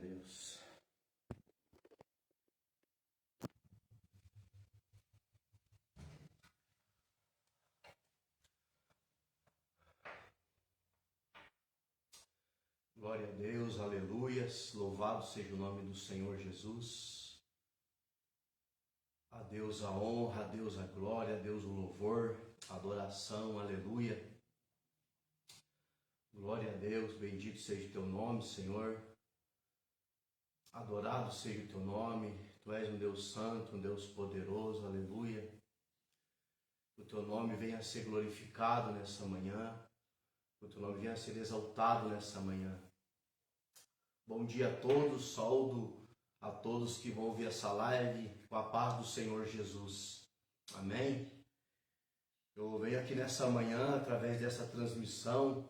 Deus. Glória a Deus, aleluias, louvado seja o nome do Senhor Jesus. A Deus a honra, a Deus a glória, a Deus o louvor, a adoração, aleluia. Glória a Deus, bendito seja o teu nome, Senhor. Adorado seja o teu nome, tu és um Deus santo, um Deus poderoso, aleluia. Que o teu nome venha a ser glorificado nessa manhã, que o teu nome venha a ser exaltado nessa manhã. Bom dia a todos, saúdo a todos que vão ouvir essa live com a paz do Senhor Jesus. Amém? Eu venho aqui nessa manhã, através dessa transmissão,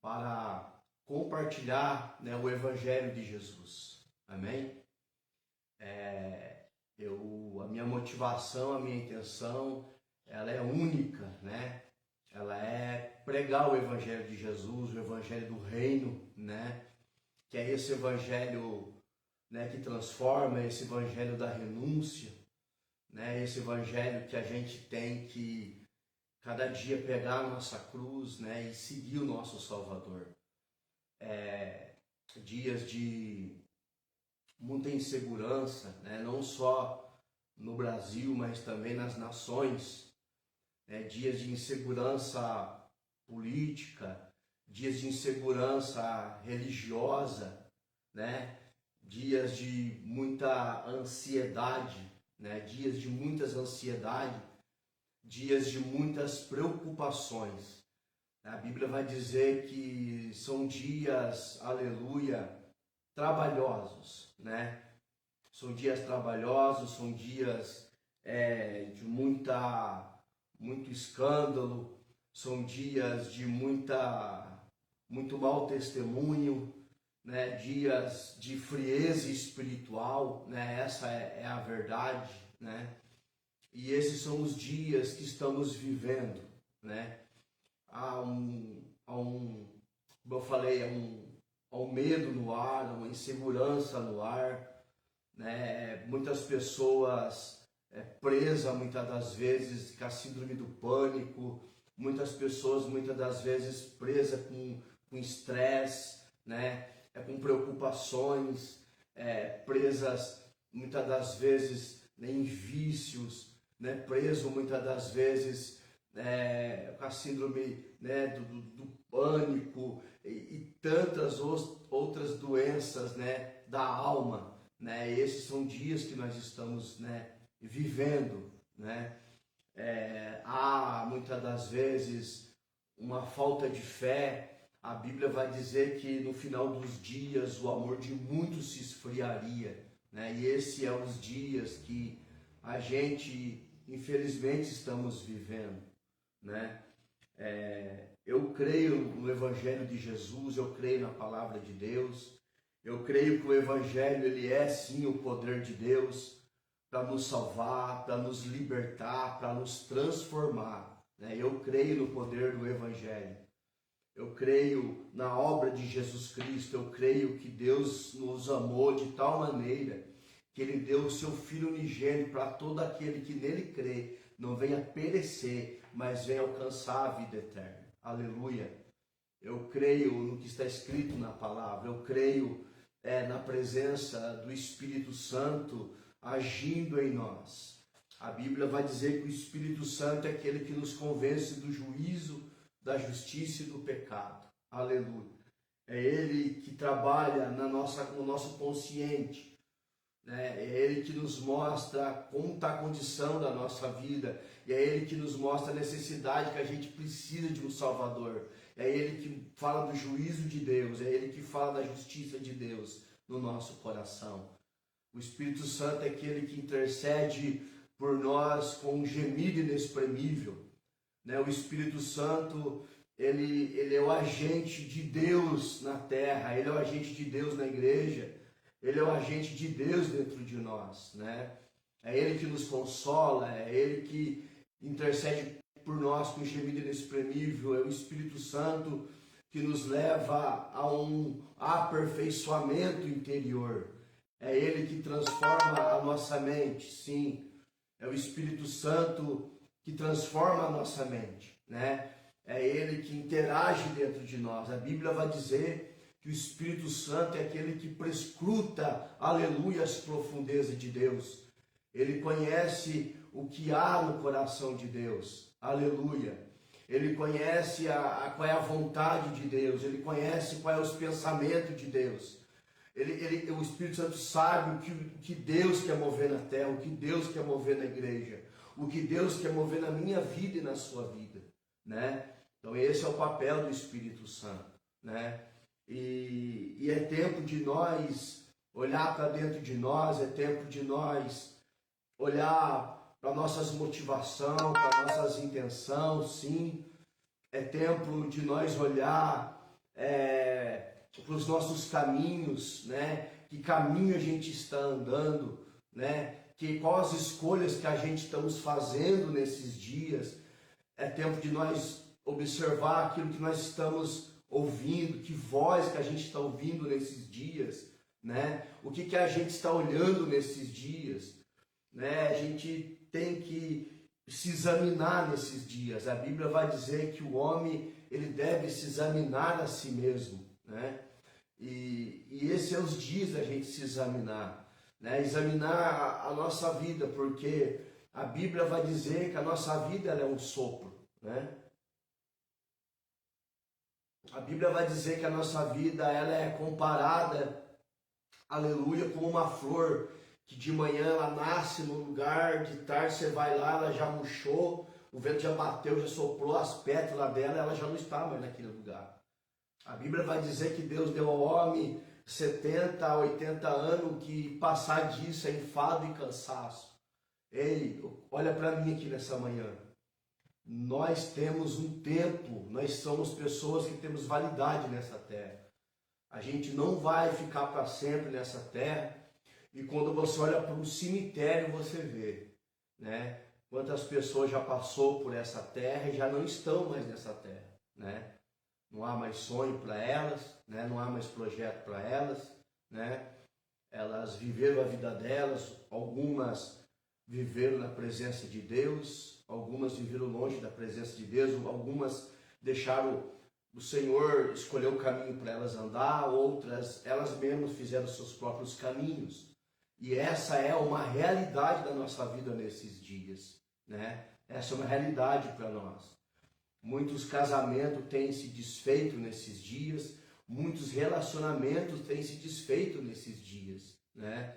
para compartilhar, o Evangelho de Jesus. Amém? A minha motivação, a minha intenção, ela é única, Ela é pregar o Evangelho de Jesus, o Evangelho do Reino, Que é esse Evangelho, que transforma, esse Evangelho da renúncia, Esse Evangelho que a gente tem que cada dia pegar a nossa cruz, e seguir o nosso Salvador. Dias de muita insegurança, não só no Brasil, mas também nas nações. Dias de insegurança política, dias de insegurança religiosa, dias de muita ansiedade, dias de muitas ansiedades, dias de muitas preocupações. A Bíblia vai dizer que são dias, aleluia, trabalhosos, São dias trabalhosos, são dias de muito escândalo, são dias de muito mau testemunho, dias de frieza espiritual, Essa é a verdade, E esses são os dias que estamos vivendo, como eu falei, há um medo no ar, uma insegurança no ar, Muitas pessoas presas, muitas das vezes, com a síndrome do pânico, muitas pessoas, muitas das vezes, presas com estresse, com preocupações, presas, muitas das vezes, em vícios, preso, muitas das vezes, com a síndrome do pânico e tantas outras doenças da alma. Esses são dias que nós estamos vivendo. Há muitas das vezes uma falta de fé. A Bíblia vai dizer que no final dos dias o amor de muitos se esfriaria, E esses são os dias que a gente, infelizmente, estamos vivendo, Eu creio no Evangelho de Jesus, eu creio na Palavra de Deus, eu creio que o Evangelho ele é sim o poder de Deus para nos salvar, para nos libertar, para nos transformar, Eu creio no poder do Evangelho, eu creio na obra de Jesus Cristo, eu creio que Deus nos amou de tal maneira que Ele deu o seu Filho unigênito para todo aquele que nele crê, não venha perecer, mas venha alcançar a vida eterna. Aleluia. Eu creio no que está escrito na palavra, eu creio na presença do Espírito Santo agindo em nós. A Bíblia vai dizer que o Espírito Santo é aquele que nos convence do juízo, da justiça e do pecado. Aleluia. É Ele que trabalha no nosso consciente. É Ele que nos mostra como está a condição da nossa vida. E é Ele que nos mostra a necessidade que a gente precisa de um Salvador. É Ele que fala do juízo de Deus. É Ele que fala da justiça de Deus no nosso coração. O Espírito Santo é aquele que intercede por nós com um gemido inexprimível. O Espírito Santo, ele é o agente de Deus na terra. Ele é o agente de Deus na igreja. Ele é o agente de Deus dentro de nós, É Ele que nos consola, é Ele que intercede por nós com gemido inexprimível, é o Espírito Santo que nos leva a um aperfeiçoamento interior. É Ele que transforma a nossa mente, sim. É o Espírito Santo que transforma a nossa mente, né? É Ele que interage dentro de nós. A Bíblia vai dizer que o Espírito Santo é aquele que prescruta, aleluia, as profundezas de Deus. Ele conhece o que há no coração de Deus, aleluia. Ele conhece qual é a vontade de Deus, ele conhece qual é os pensamentos de Deus. O Espírito Santo sabe o que Deus quer mover na terra, o que Deus quer mover na igreja, o que Deus quer mover na minha vida e na sua vida, né? Então esse é o papel do Espírito Santo, né? E é tempo de nós olhar para dentro de nós, é tempo de nós olhar para nossas motivações, para nossas intenções, sim. É tempo de nós olhar para os nossos caminhos, né? Que caminho a gente está andando, né? Quais as escolhas que a gente estamos fazendo nesses dias. É tempo de nós observar aquilo que nós estamos ouvindo, que voz que a gente está ouvindo nesses dias, né? O que a gente está olhando nesses dias, né? A gente tem que se examinar nesses dias. A Bíblia vai dizer que o homem ele deve se examinar a si mesmo, né? E esses são os dias da gente se examinar, né? Examinar a nossa vida, porque a Bíblia vai dizer que a nossa vida ela é um sopro, né? A Bíblia vai dizer que a nossa vida ela é comparada, aleluia, com uma flor que de manhã ela nasce no lugar, de tarde você vai lá, ela já murchou, o vento já bateu, já soprou as pétalas dela, ela já não está mais naquele lugar. A Bíblia vai dizer que Deus deu ao homem 70 a 80 anos, que passar disso é enfado e cansaço. Ei, olha para mim aqui nessa manhã. Nós temos um tempo, nós somos pessoas que temos validade nessa terra. A gente não vai ficar para sempre nessa terra. E quando você olha para um cemitério, você vê, né? Quantas pessoas já passou por essa terra e já não estão mais nessa terra, né? Não há mais sonho para elas, né? Não há mais projeto para elas, né? Elas viveram a vida delas, algumas viveram na presença de Deus, algumas viveram longe da presença de Deus, algumas deixaram o Senhor escolher o caminho para elas andar, outras elas mesmas fizeram seus próprios caminhos. E essa é uma realidade da nossa vida nesses dias, né? Essa é uma realidade para nós. Muitos casamentos têm se desfeito nesses dias, muitos relacionamentos têm se desfeito nesses dias, né?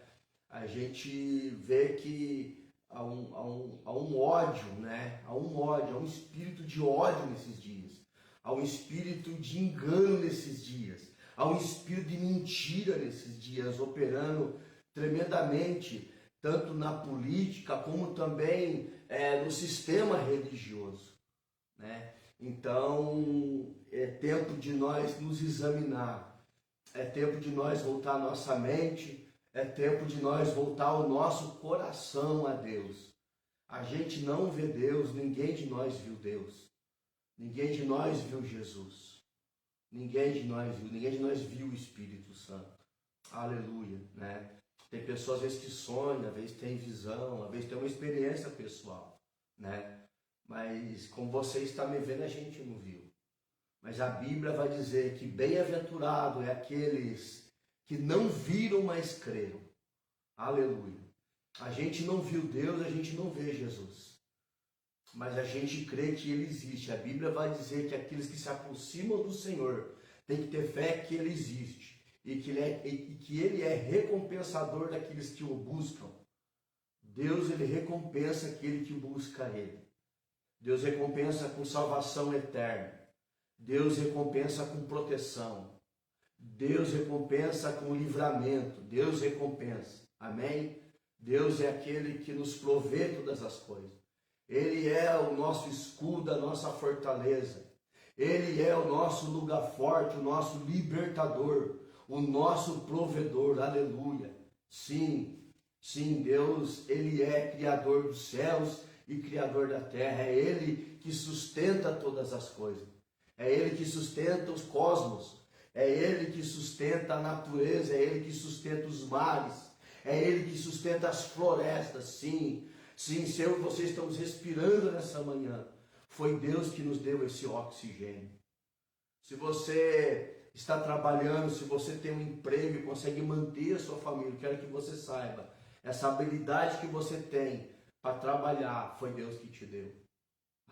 A gente vê que há um ódio, né? Há um espírito de ódio nesses dias, há um espírito de engano nesses dias, há um espírito de mentira nesses dias operando tremendamente, tanto na política como também no sistema religioso, né? Então é tempo de nós nos examinar, é tempo de nós voltar a nossa mente, é tempo de nós voltar o nosso coração a Deus. A gente não vê Deus, ninguém de nós viu Deus, ninguém de nós viu Jesus, ninguém de nós viu o Espírito Santo, aleluia, né? Tem pessoas às vezes que sonham, às vezes tem visão, às vezes tem uma experiência pessoal, né? Mas como você está me vendo, a gente não viu. Mas a Bíblia vai dizer que bem-aventurado é aqueles que não viram, mas creram. Aleluia. A gente não viu Deus, a gente não vê Jesus. Mas a gente crê que Ele existe. A Bíblia vai dizer que aqueles que se aproximam do Senhor têm que ter fé que Ele existe. E que Ele é recompensador daqueles que o buscam. Deus, Ele recompensa aquele que busca Ele. Deus recompensa com salvação eterna. Deus recompensa com proteção. Deus recompensa com livramento. Deus recompensa. Amém? Deus é aquele que nos provê todas as coisas. Ele é o nosso escudo, a nossa fortaleza. Ele é o nosso lugar forte, o nosso libertador, o nosso provedor. Aleluia. Sim, Deus, Ele é Criador dos céus e Criador da terra. É Ele que sustenta todas as coisas. É Ele que sustenta os cosmos. É Ele que sustenta a natureza. É Ele que sustenta os mares. É Ele que sustenta as florestas. Sim, sim, Senhor, vocês estão respirando nessa manhã. Foi Deus que nos deu esse oxigênio. Se você está trabalhando, se você tem um emprego e consegue manter a sua família, eu quero que você saiba, essa habilidade que você tem para trabalhar, foi Deus que te deu.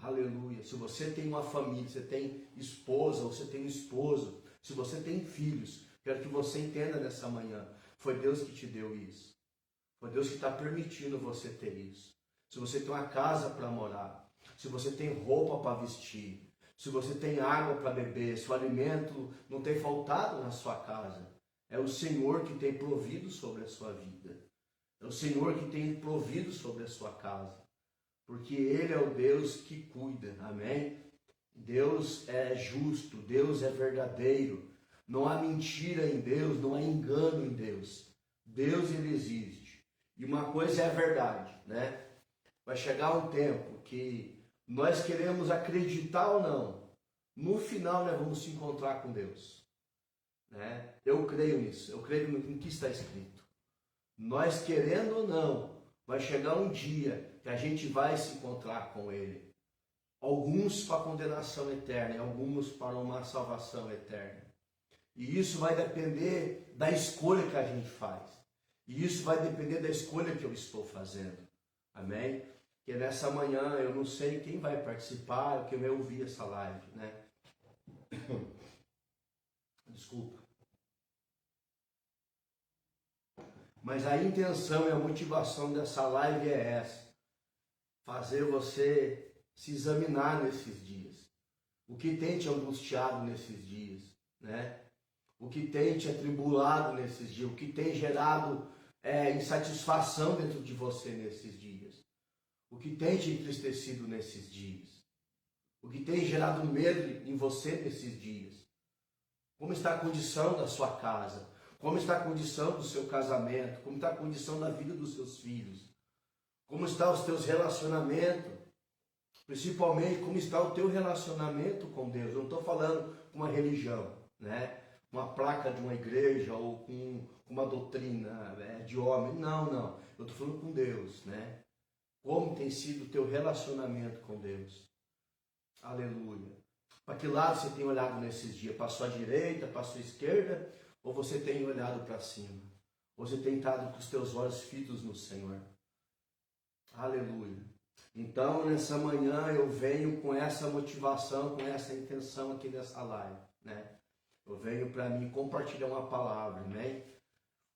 Aleluia. Se você tem uma família, você tem esposa, você tem um esposo, se você tem filhos, quero que você entenda nessa manhã, foi Deus que te deu isso. Foi Deus que está permitindo você ter isso. Se você tem uma casa para morar, se você tem roupa para vestir, se você tem água para beber, se o alimento não tem faltado na sua casa, é o Senhor que tem provido sobre a sua vida. É o Senhor que tem provido sobre a sua casa. Porque Ele é o Deus que cuida, amém? Deus é justo, Deus é verdadeiro. Não há mentira em Deus, não há engano em Deus. Deus, Ele existe. E uma coisa é a verdade, né? Vai chegar um tempo que nós queremos acreditar ou não, no final nós vamos se encontrar com Deus, né? Eu creio nisso, eu creio no que está escrito. Nós querendo ou não, vai chegar um dia que a gente vai se encontrar com Ele. Alguns para condenação eterna e alguns para uma salvação eterna. E isso vai depender da escolha que a gente faz. E isso vai depender da escolha que eu estou fazendo. Amém? Que nessa manhã eu não sei quem vai participar, quem vai ouvir essa live, né? Desculpa. Mas a intenção e a motivação dessa live é essa. Fazer você se examinar nesses dias. O que tem te angustiado nesses dias, né? O que tem te atribulado nesses dias, o que tem gerado insatisfação dentro de você nesses dias. O que tem te entristecido nesses dias? O que tem gerado medo em você nesses dias? Como está a condição da sua casa? Como está a condição do seu casamento? Como está a condição da vida dos seus filhos? Como estão os teus relacionamentos? Principalmente, como está o teu relacionamento com Deus? Eu não estou falando com uma religião, né? Uma placa de uma igreja ou com uma doutrina de homem. Não, não. Eu estou falando com Deus, né? Como tem sido o teu relacionamento com Deus? Aleluia. Para que lado você tem olhado nesses dias? Para a sua direita, para a sua esquerda? Ou você tem olhado para cima? Ou você tem estado com os teus olhos fitos no Senhor? Aleluia. Então, nessa manhã eu venho com essa motivação, com essa intenção aqui nessa live, né? Eu venho para mim compartilhar uma palavra, né?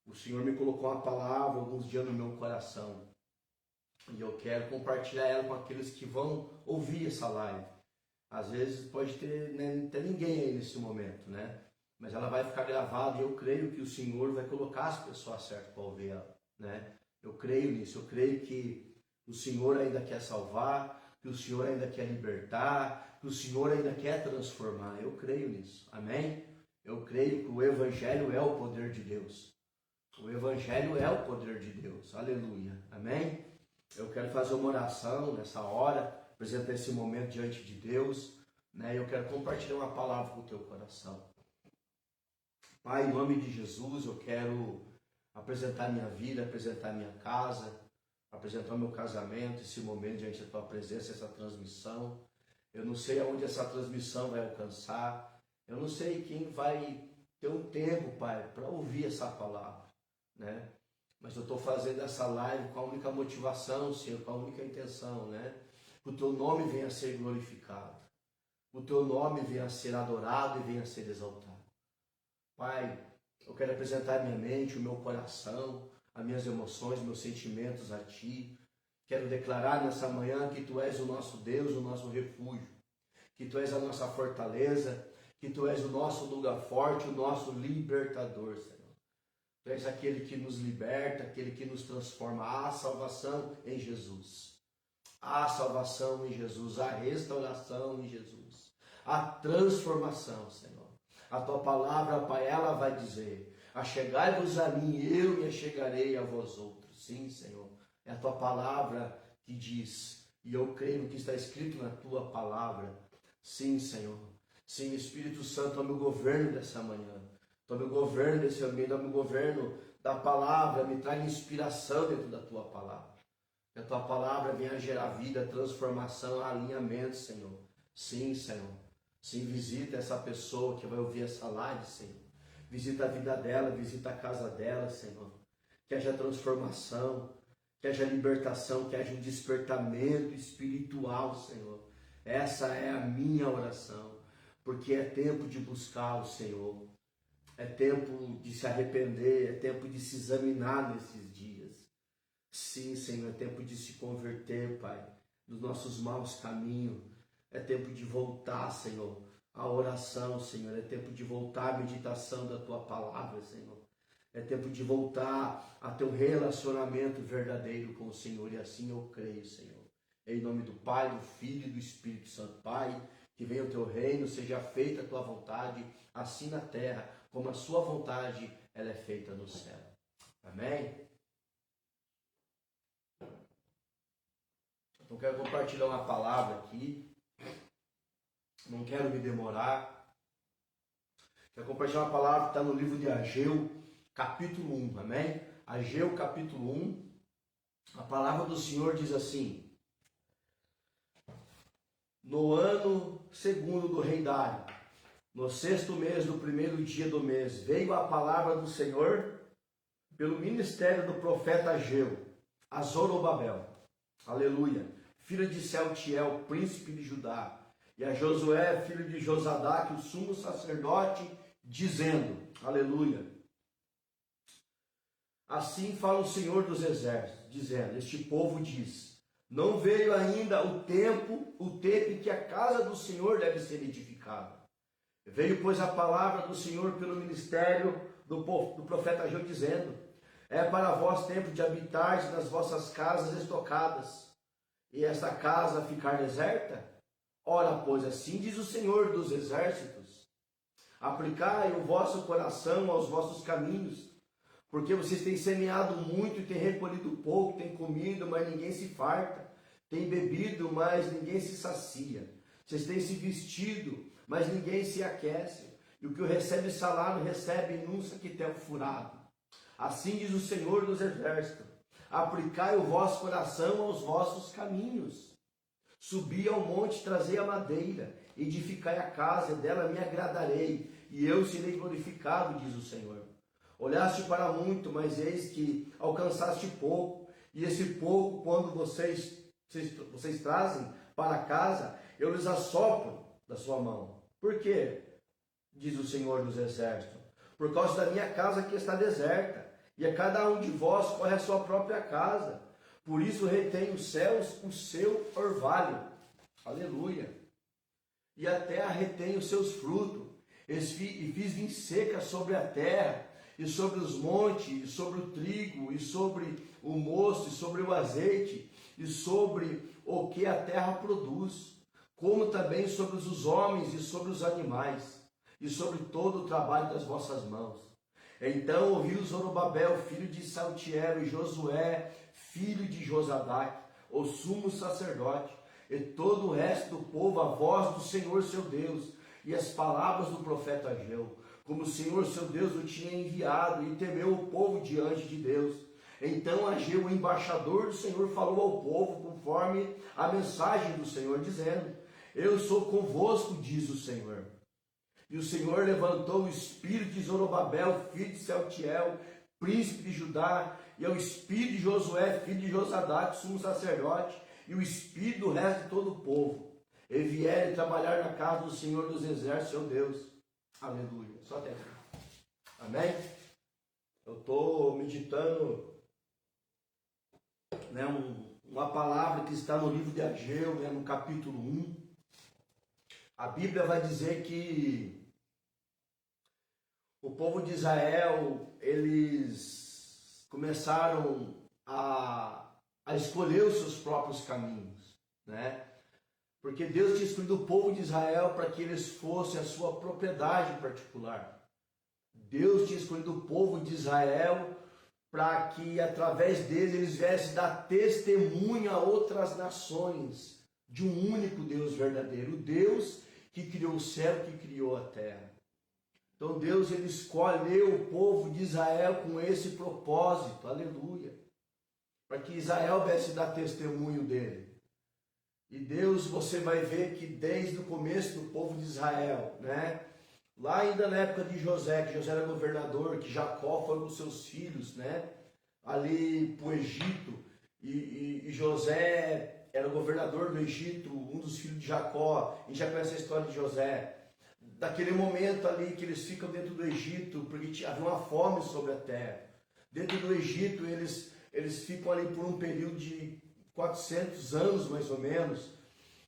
O Senhor me colocou uma palavra alguns dias no meu coração. E eu quero compartilhar ela com aqueles que vão ouvir essa live. Às vezes pode ter, né, não ter ninguém aí nesse momento, né? Mas ela vai ficar gravada e eu creio que o Senhor vai colocar as pessoas certas para ouvir ela, né? Eu creio nisso, eu creio que o Senhor ainda quer salvar, que o Senhor ainda quer libertar, que o Senhor ainda quer transformar. Eu creio nisso, amém? Eu creio que o Evangelho é o poder de Deus. O Evangelho é o poder de Deus, aleluia, amém? Eu quero fazer uma oração nessa hora, apresentar esse momento diante de Deus, né? Eu quero compartilhar uma palavra com o teu coração. Pai, em nome de Jesus, eu quero apresentar minha vida, apresentar minha casa, apresentar o meu casamento, esse momento diante da tua presença, essa transmissão. Eu não sei aonde essa transmissão vai alcançar, eu não sei quem vai ter um tempo, Pai, para ouvir essa palavra, né? Mas eu estou fazendo essa live com a única motivação, Senhor, com a única intenção, né? Que o teu nome venha a ser glorificado, o teu nome venha a ser adorado e venha a ser exaltado. Pai, eu quero apresentar a minha mente, o meu coração, as minhas emoções, meus sentimentos a Ti. Quero declarar nessa manhã que Tu és o nosso Deus, o nosso refúgio, que Tu és a nossa fortaleza, que Tu és o nosso lugar forte, o nosso libertador, Senhor. Tu és aquele que nos liberta, aquele que nos transforma. Há salvação em Jesus. Há salvação em Jesus, há restauração em Jesus. Há transformação, Senhor. A Tua palavra, Pai, ela vai dizer: achegai-vos a mim, eu me achegarei a vós outros. Sim, Senhor, é a Tua palavra que diz, e eu creio que está escrito na Tua palavra. Sim, Senhor, Sim, Espírito Santo, tome o governo dessa manhã. Tome o governo desse ambiente, tome o governo da palavra, me traga inspiração dentro da tua palavra. Que a tua palavra venha gerar vida, transformação, alinhamento, Senhor. Sim, Senhor. Sim, visita essa pessoa que vai ouvir essa live, Senhor. Visita a vida dela, visita a casa dela, Senhor. Que haja transformação, que haja libertação, que haja um despertamento espiritual, Senhor. Essa é a minha oração, porque é tempo de buscar o Senhor. É tempo de se arrepender, é tempo de se examinar nesses dias. Sim, Senhor, é tempo de se converter, Pai, dos nossos maus caminhos. É tempo de voltar, Senhor, à oração, Senhor. É tempo de voltar à meditação da Tua palavra, Senhor. É tempo de voltar a ter um relacionamento verdadeiro com o Senhor. E assim eu creio, Senhor. Em nome do Pai, do Filho e do Espírito Santo. Pai, que venha o Teu reino, seja feita a Tua vontade, assim na terra, como a Sua vontade ela é feita no céu. Amém? Então quero compartilhar uma palavra aqui. Não quero me demorar. Quero compartilhar uma palavra que está no livro de Ageu, capítulo 1. Amém? Ageu, capítulo 1. A palavra do Senhor diz assim: no ano segundo do reinado, no 6º mês do 1º dia do mês, veio a palavra do Senhor pelo ministério do profeta Ageu a Zorobabel, aleluia, filho de Sealtiel, príncipe de Judá, e a Josué, filho de Josadaque, o sumo sacerdote, dizendo, aleluia, assim fala o Senhor dos exércitos, dizendo, este povo diz, não veio ainda o tempo em que a casa do Senhor deve ser edificada. Veio, pois, a palavra do Senhor pelo ministério do profeta Ageu, dizendo, é para vós tempo de habitar nas vossas casas estocadas, e esta casa ficar deserta? Ora, pois, assim diz o Senhor dos exércitos, aplicai o vosso coração aos vossos caminhos, porque vocês têm semeado muito e têm recolhido pouco, têm comido, mas ninguém se farta, têm bebido, mas ninguém se sacia. Vocês têm se vestido, mas ninguém se aquece. E o que recebe salário, recebe num saquetel furado. Assim diz o Senhor dos exércitos, aplicai o vosso coração aos vossos caminhos. Subi ao monte, trazei a madeira, edificai a casa, e dela me agradarei, e eu serei glorificado, diz o Senhor. Olhaste para muito, mas eis que alcançaste pouco, e esse pouco, quando vocês trazem para casa, eu lhes assopro da sua mão. Por quê? Diz o Senhor dos exércitos. Por causa da minha casa que está deserta, e a cada um de vós corre a sua própria casa. Por isso retém os céus o seu orvalho. Aleluia. E a terra retém os seus frutos. E fiz vir seca sobre a terra, e sobre os montes, e sobre o trigo, e sobre o mosto, e sobre o azeite, e sobre o que a terra produz, como também sobre os homens e sobre os animais, e sobre todo o trabalho das vossas mãos. Então ouviu Zorobabel, filho de Saltiel, e Josué, filho de Josadaque, o sumo sacerdote, e todo o resto do povo, a voz do Senhor seu Deus, e as palavras do profeta Ageu, como o Senhor seu Deus o tinha enviado, e temeu o povo diante de Deus. Então Ageu, o embaixador do Senhor, falou ao povo conforme a mensagem do Senhor, dizendo, eu sou convosco, diz o Senhor. E o Senhor levantou o espírito de Zorobabel, filho de Sealtiel, príncipe de Judá, e o espírito de Josué, filho de Josadaque, sumo sacerdote, e o espírito do resto de todo o povo, e vieram trabalhar na casa do Senhor dos exércitos, seu Deus. Aleluia. Só até aqui. Amém? Eu estou meditando, né, uma palavra que está no livro de Ageu, né, no capítulo 1. A Bíblia vai dizer que o povo de Israel, eles começaram a escolher os seus próprios caminhos, né? Porque Deus tinha escolhido o povo de Israel para que eles fossem a sua propriedade particular. Deus tinha escolhido o povo de Israel para que através deles eles viessem dar testemunho a outras nações de um único Deus verdadeiro, o Deus que criou o céu, que criou a terra. Então Deus, ele escolheu o povo de Israel com esse propósito, aleluia, para que Israel viesse dar testemunho dele. E Deus, você vai ver que desde o começo do povo de Israel, né? Lá ainda na época de José, que José era governador, que Jacó foi com seus filhos, né? Ali para o Egito, e José era governador do Egito, um dos filhos de Jacó, e já conhece a história de José. Daquele momento ali que eles ficam dentro do Egito, porque havia uma fome sobre a terra. Dentro do Egito, eles ficam ali por um período de 400 anos, mais ou menos.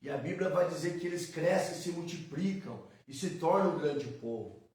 E a Bíblia vai dizer que eles crescem, se multiplicam e se tornam um grande povo.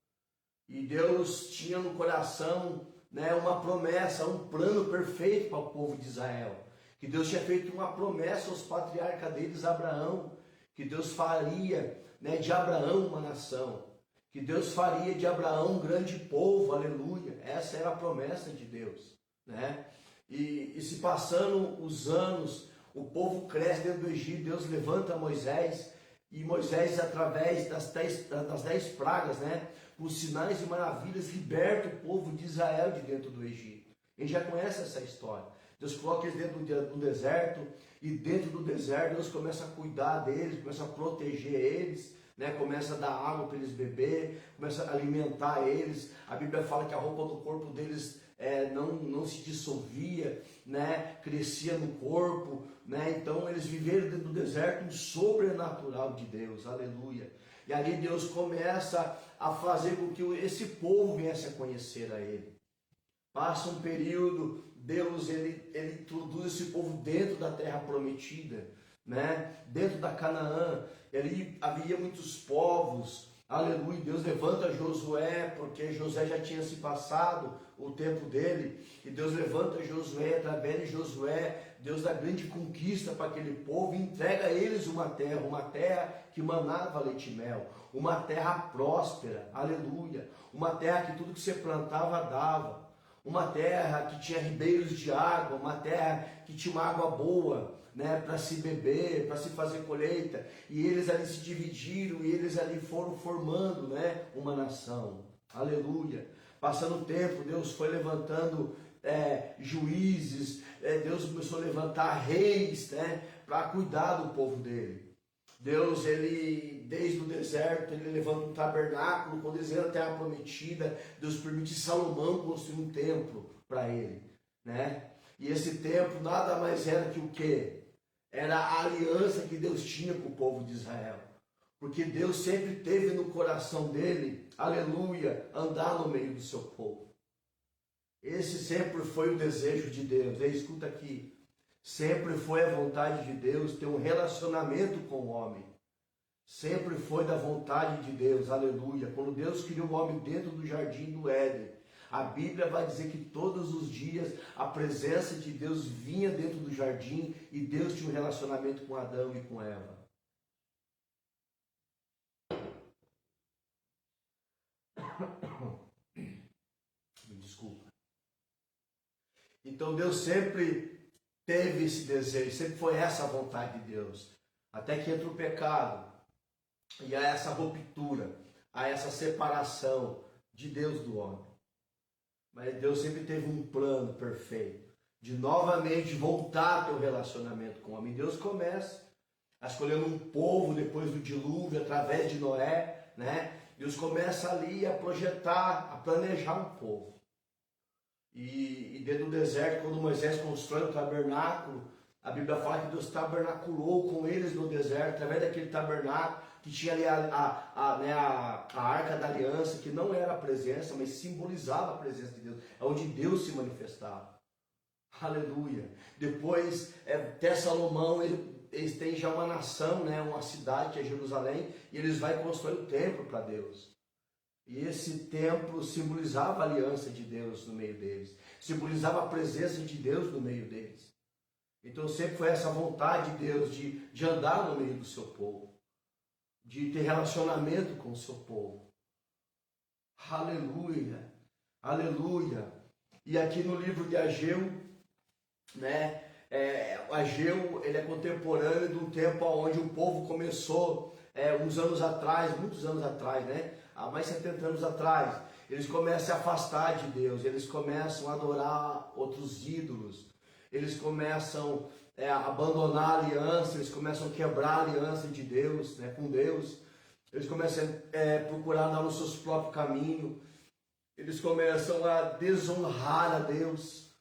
E Deus tinha no coração, né, uma promessa, um plano perfeito para o povo de Israel. Que Deus tinha feito uma promessa aos patriarcas deles, Abraão, que Deus faria, né, de Abraão uma nação, que Deus faria de Abraão um grande povo, aleluia. Essa era a promessa de Deus, né? E se passando os anos, o povo cresce dentro do Egito, Deus levanta Moisés, e Moisés, através das 10 pragas, né, os sinais e maravilhas, liberta o povo de Israel de dentro do Egito. A gente já conhece essa história. Deus coloca eles dentro do deserto, e dentro do deserto Deus começa a cuidar deles, começa a proteger eles, né? Começa a dar água para eles beber, começa a alimentar eles. A Bíblia fala que a roupa do corpo deles não se dissolvia, né? Crescia no corpo, né? Então eles viveram dentro do deserto um sobrenatural de Deus, aleluia. E ali Deus começa a fazer com que esse povo viesse a conhecer a Ele. Passa um período, Deus ele introduz esse povo dentro da terra prometida, né? Dentro da Canaã. Ali havia muitos povos, aleluia. Deus levanta Josué, porque José já tinha se passado o tempo dele, e Deus levanta Josué, através de Josué, Deus dá grande conquista para aquele povo, e entrega a eles uma terra que manava leite e mel, uma terra próspera, aleluia, uma terra que tudo que você plantava dava, uma terra que tinha ribeiros de água, uma terra que tinha uma água boa, né, para se beber, para se fazer colheita. E eles ali se dividiram, e eles ali foram formando, né, uma nação. Aleluia. Passando o tempo, Deus foi levantando juízes, Deus começou a levantar reis, né, para cuidar do povo dele. Deus, ele, desde o deserto, ele levanta um tabernáculo. Quando eles entram na terra prometida, Deus permite Salomão construir um templo para ele, né? E esse templo nada mais era que o quê? Era a aliança que Deus tinha com o povo de Israel. Porque Deus sempre teve no coração dele, aleluia, andar no meio do seu povo. Esse sempre foi o desejo de Deus. E escuta aqui. Sempre foi a vontade de Deus ter um relacionamento com o homem. Sempre foi da vontade de Deus, aleluia. Quando Deus criou o homem dentro do jardim do Éden, a Bíblia vai dizer que todos os dias a presença de Deus vinha dentro do jardim, e Deus tinha um relacionamento com Adão e com Eva. Me desculpa. Então Deus sempre teve esse desejo, sempre foi essa a vontade de Deus. Até que entra o pecado, e há essa ruptura, há essa separação de Deus do homem. Mas Deus sempre teve um plano perfeito, de novamente voltar a ter um relacionamento com o homem. Deus começa a escolher um povo depois do dilúvio, através de Noé, né? Deus começa ali a projetar, a planejar um povo. E dentro do deserto, quando Moisés constrói o tabernáculo, a Bíblia fala que Deus tabernaculou com eles no deserto, através daquele tabernáculo, que tinha ali a arca da aliança, que não era a presença, mas simbolizava a presença de Deus, é onde Deus se manifestava. Aleluia. Depois, até Salomão, eles têm já uma nação, né, uma cidade que é Jerusalém, e eles vão construir o templo para Deus. E esse templo simbolizava a aliança de Deus no meio deles, simbolizava a presença de Deus no meio deles. Então sempre foi essa vontade de Deus de andar no meio do seu povo, de ter relacionamento com o seu povo. Aleluia, aleluia. E aqui no livro de Ageu, né, Ageu, ele é contemporâneo de um tempo onde o povo começou uns anos atrás, muitos anos atrás, né? Há mais de 70 anos atrás, eles começam a se afastar de Deus, eles começam a adorar outros ídolos, eles começam a abandonar a aliança, eles começam a quebrar a aliança de Deus, né, com Deus, eles começam a procurar andar nos seus próprios caminhos, eles começam a desonrar a Deus,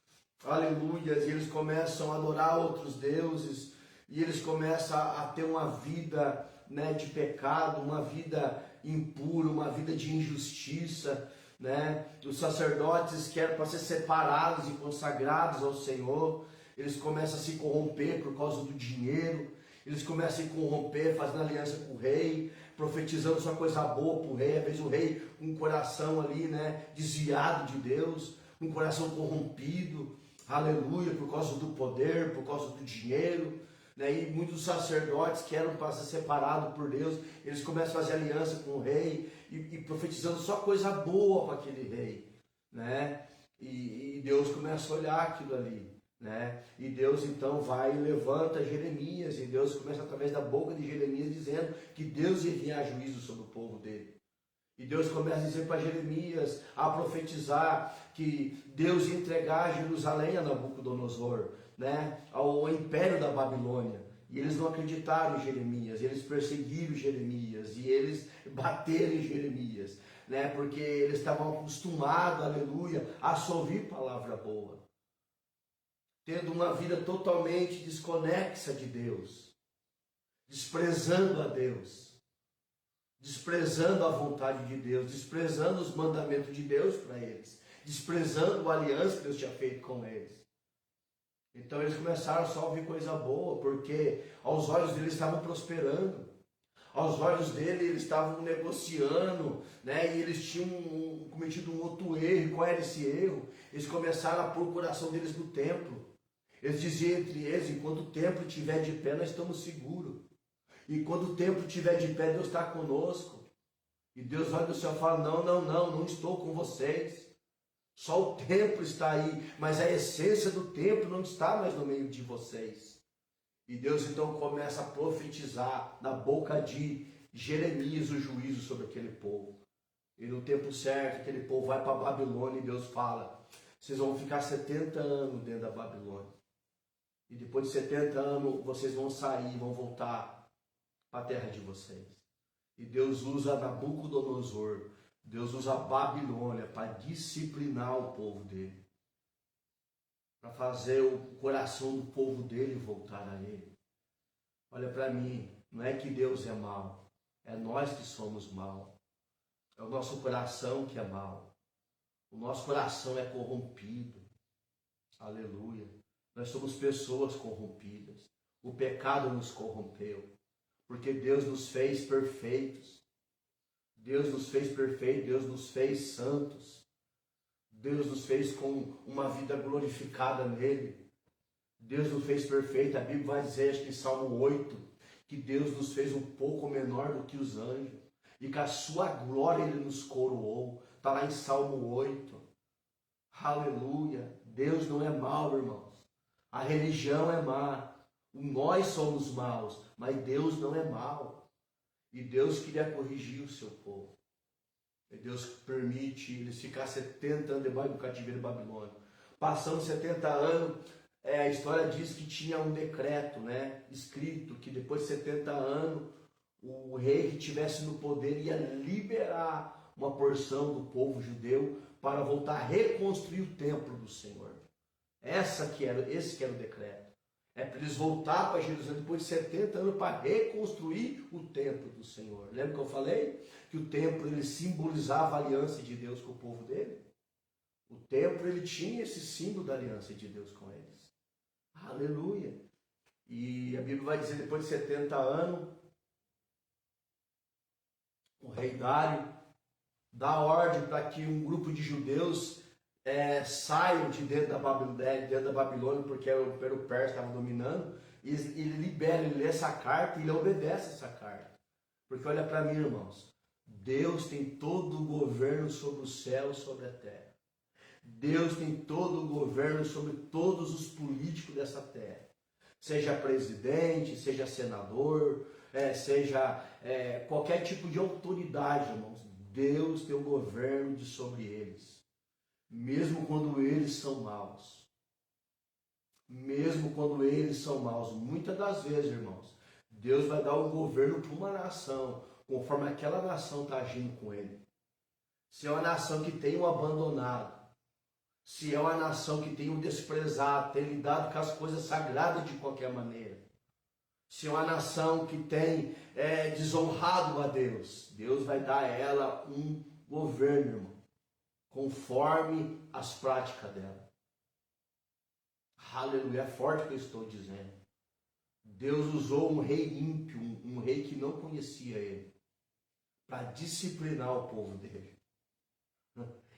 aleluia, e eles começam a adorar outros deuses, e eles começam a ter uma vida, né, de pecado, uma vida impura, uma vida de injustiça, né? Os sacerdotes que eram para ser separados e consagrados ao Senhor, eles começam a se corromper por causa do dinheiro, eles começam a se corromper fazendo aliança com o rei, profetizando só coisa boa para o rei, às vezes o rei com um coração ali, né, desviado de Deus, um coração corrompido, aleluia, por causa do poder, por causa do dinheiro, né? E muitos sacerdotes que eram para ser separados por Deus, eles começam a fazer aliança com o rei e profetizando só coisa boa para aquele rei, né? E Deus começa a olhar aquilo ali, né? E Deus então vai e levanta Jeremias, e Deus começa através da boca de Jeremias dizendo que Deus ia enviar juízo sobre o povo dele. E Deus começa a dizer para Jeremias, a profetizar que Deus ia entregar Jerusalém a Nabucodonosor, né, ao império da Babilônia. E eles não acreditaram em Jeremias, eles perseguiram Jeremias, e eles bateram em Jeremias, né, porque eles estavam acostumados, aleluia, a só ouvir palavra boa, tendo uma vida totalmente desconexa de Deus, desprezando a Deus, desprezando a vontade de Deus, desprezando os mandamentos de Deus para eles, desprezando a aliança que Deus tinha feito com eles. Então eles começaram só a ouvir coisa boa, porque aos olhos deles estavam prosperando, aos olhos deles eles estavam negociando, né? E eles tinham cometido um outro erro. E qual era esse erro? Eles começaram a pôr o coração deles no templo. Eles diziam entre eles: enquanto o templo estiver de pé, nós estamos seguros. E quando o templo estiver de pé, Deus está conosco. E Deus olha do céu e fala: não estou com vocês. Só o templo está aí, mas a essência do templo não está mais no meio de vocês. E Deus então começa a profetizar na boca de Jeremias o juízo sobre aquele povo. E no tempo certo, aquele povo vai para a Babilônia e Deus fala: vocês vão ficar 70 anos dentro da Babilônia. E depois de 70 anos, vocês vão sair, vão voltar para a terra de vocês. E Deus usa Nabucodonosor, Deus usa a Babilônia para disciplinar o povo dele, para fazer o coração do povo dele voltar a ele. Olha para mim, não é que Deus é mau, é nós que somos mau. É o nosso coração que é mau. O nosso coração é corrompido. Aleluia. Nós somos pessoas corrompidas. O pecado nos corrompeu. Porque Deus nos fez perfeitos. Deus nos fez perfeitos, Deus nos fez santos. Deus nos fez com uma vida glorificada nele. Deus nos fez perfeito. A Bíblia vai dizer, acho que em Salmo 8, que Deus nos fez um pouco menor do que os anjos. E com a sua glória Ele nos coroou. Está lá em Salmo 8. Aleluia. Deus não é mau, irmãos. A religião é má. Nós somos maus, mas Deus não é mau. E Deus queria corrigir o seu povo. E Deus permite eles ficar 70 anos debaixo do cativeiro babilônico. Passando 70 anos, a história diz que tinha um decreto, né, escrito, que depois de 70 anos, o rei que estivesse no poder ia liberar uma porção do povo judeu para voltar a reconstruir o templo do Senhor. Esse que era o decreto. É para eles voltar para Jerusalém depois de 70 anos para reconstruir o templo do Senhor. Lembra que eu falei? Que o templo ele simbolizava a aliança de Deus com o povo dele? O templo ele tinha esse símbolo da aliança de Deus com eles. Aleluia! E a Bíblia vai dizer, depois de 70 anos, o rei Dário dá ordem para que um grupo de judeus saiam de dentro da Babilônia, porque o Império Persa estava dominando, e ele libera, ele lê essa carta e ele obedece essa carta. Porque olha para mim, irmãos, Deus tem todo o governo sobre o céu e sobre a terra. Deus tem todo o governo sobre todos os políticos dessa terra. Seja presidente, seja senador, seja qualquer tipo de autoridade, irmãos. Deus tem o governo de sobre eles, mesmo quando eles são maus. Mesmo quando eles são maus, muitas das vezes, irmãos, Deus vai dar o governo para uma nação, conforme aquela nação está agindo com ele. Se é uma nação que tem o abandonado, se é uma nação que tem o desprezado, tem lidado com as coisas sagradas de qualquer maneira, se é uma nação que tem desonrado a Deus, Deus vai dar a ela um governo, irmão, conforme as práticas dela. Aleluia, é forte o que eu estou dizendo. Deus usou um rei ímpio, um rei que não conhecia ele, para disciplinar o povo dele.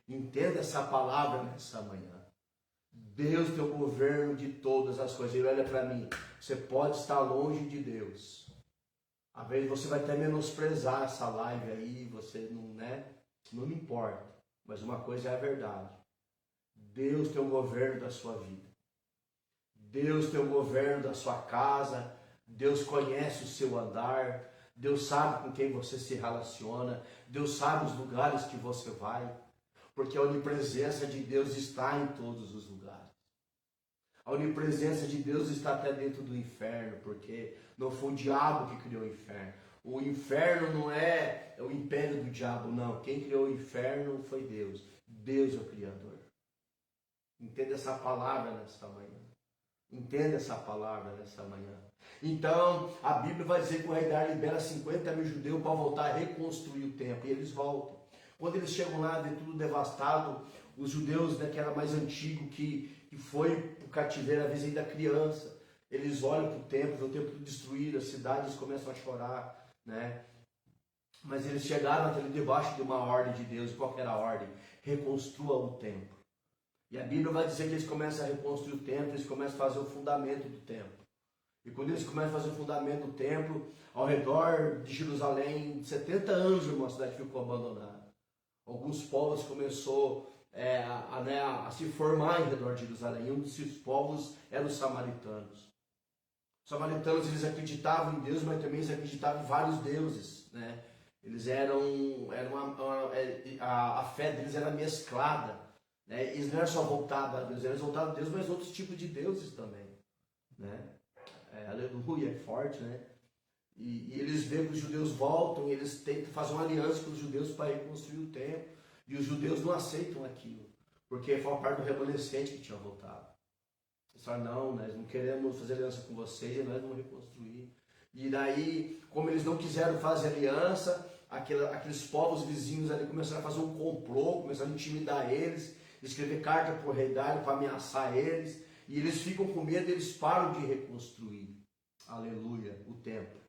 Entenda essa palavra nessa manhã. Deus tem o governo de todas as coisas. Ele olha para mim, você pode estar longe de Deus. Às vezes você vai até menosprezar essa live aí, você não me importa. Mas uma coisa é a verdade. Deus tem o governo da sua vida. Deus tem o governo da sua casa. Deus conhece o seu andar. Deus sabe com quem você se relaciona. Deus sabe os lugares que você vai. Porque a onipresença de Deus está em todos os lugares. A onipresença de Deus está até dentro do inferno, porque não foi o diabo que criou o inferno. O inferno não é o império do diabo, não. Quem criou o inferno foi Deus. Deus é o Criador. Entenda essa palavra nessa manhã. Entenda essa palavra nessa manhã. Então, a Bíblia vai dizer que o rei Dário libera 50 mil judeus para voltar a reconstruir o templo. E eles voltam. Quando eles chegam lá, vê tudo devastado, os judeus, que era mais antigo, que foi para o cativeiro, às vezes ainda criança, eles olham para o templo destruído, as cidades começam a chorar, né? Mas eles chegaram até ali debaixo de uma ordem de Deus. E qual que era a ordem? Reconstrua o templo. E a Bíblia vai dizer que eles começam a reconstruir o templo, eles começam a fazer o fundamento do templo. E quando eles começam a fazer o fundamento do templo, ao redor de Jerusalém, 70 anos, irmão, a cidade ficou abandonada. Alguns povos começou a se formar em redor de Jerusalém. E um desses povos eram os samaritanos. Os samaritanos, eles acreditavam em Deus, mas também eles acreditavam em vários deuses, né? Eles a fé deles era mesclada, né? Eles não eram só voltados a Deus, eles voltados a Deus, mas outros tipos de deuses também, né? Aleluia, é forte, né? E eles veem que os judeus voltam, e eles tentam fazer uma aliança com os judeus para reconstruir o templo. E os judeus não aceitam aquilo, porque foi uma parte do remanescente que tinha voltado. Eles falaram, não, nós não queremos fazer aliança com vocês, e nós vamos reconstruir. E daí, como eles não quiseram fazer aliança, aqueles povos vizinhos ali começaram a fazer um complô, começaram a intimidar eles, escrever carta para o rei Dário para ameaçar eles, e eles ficam com medo, eles param de reconstruir, aleluia, o templo.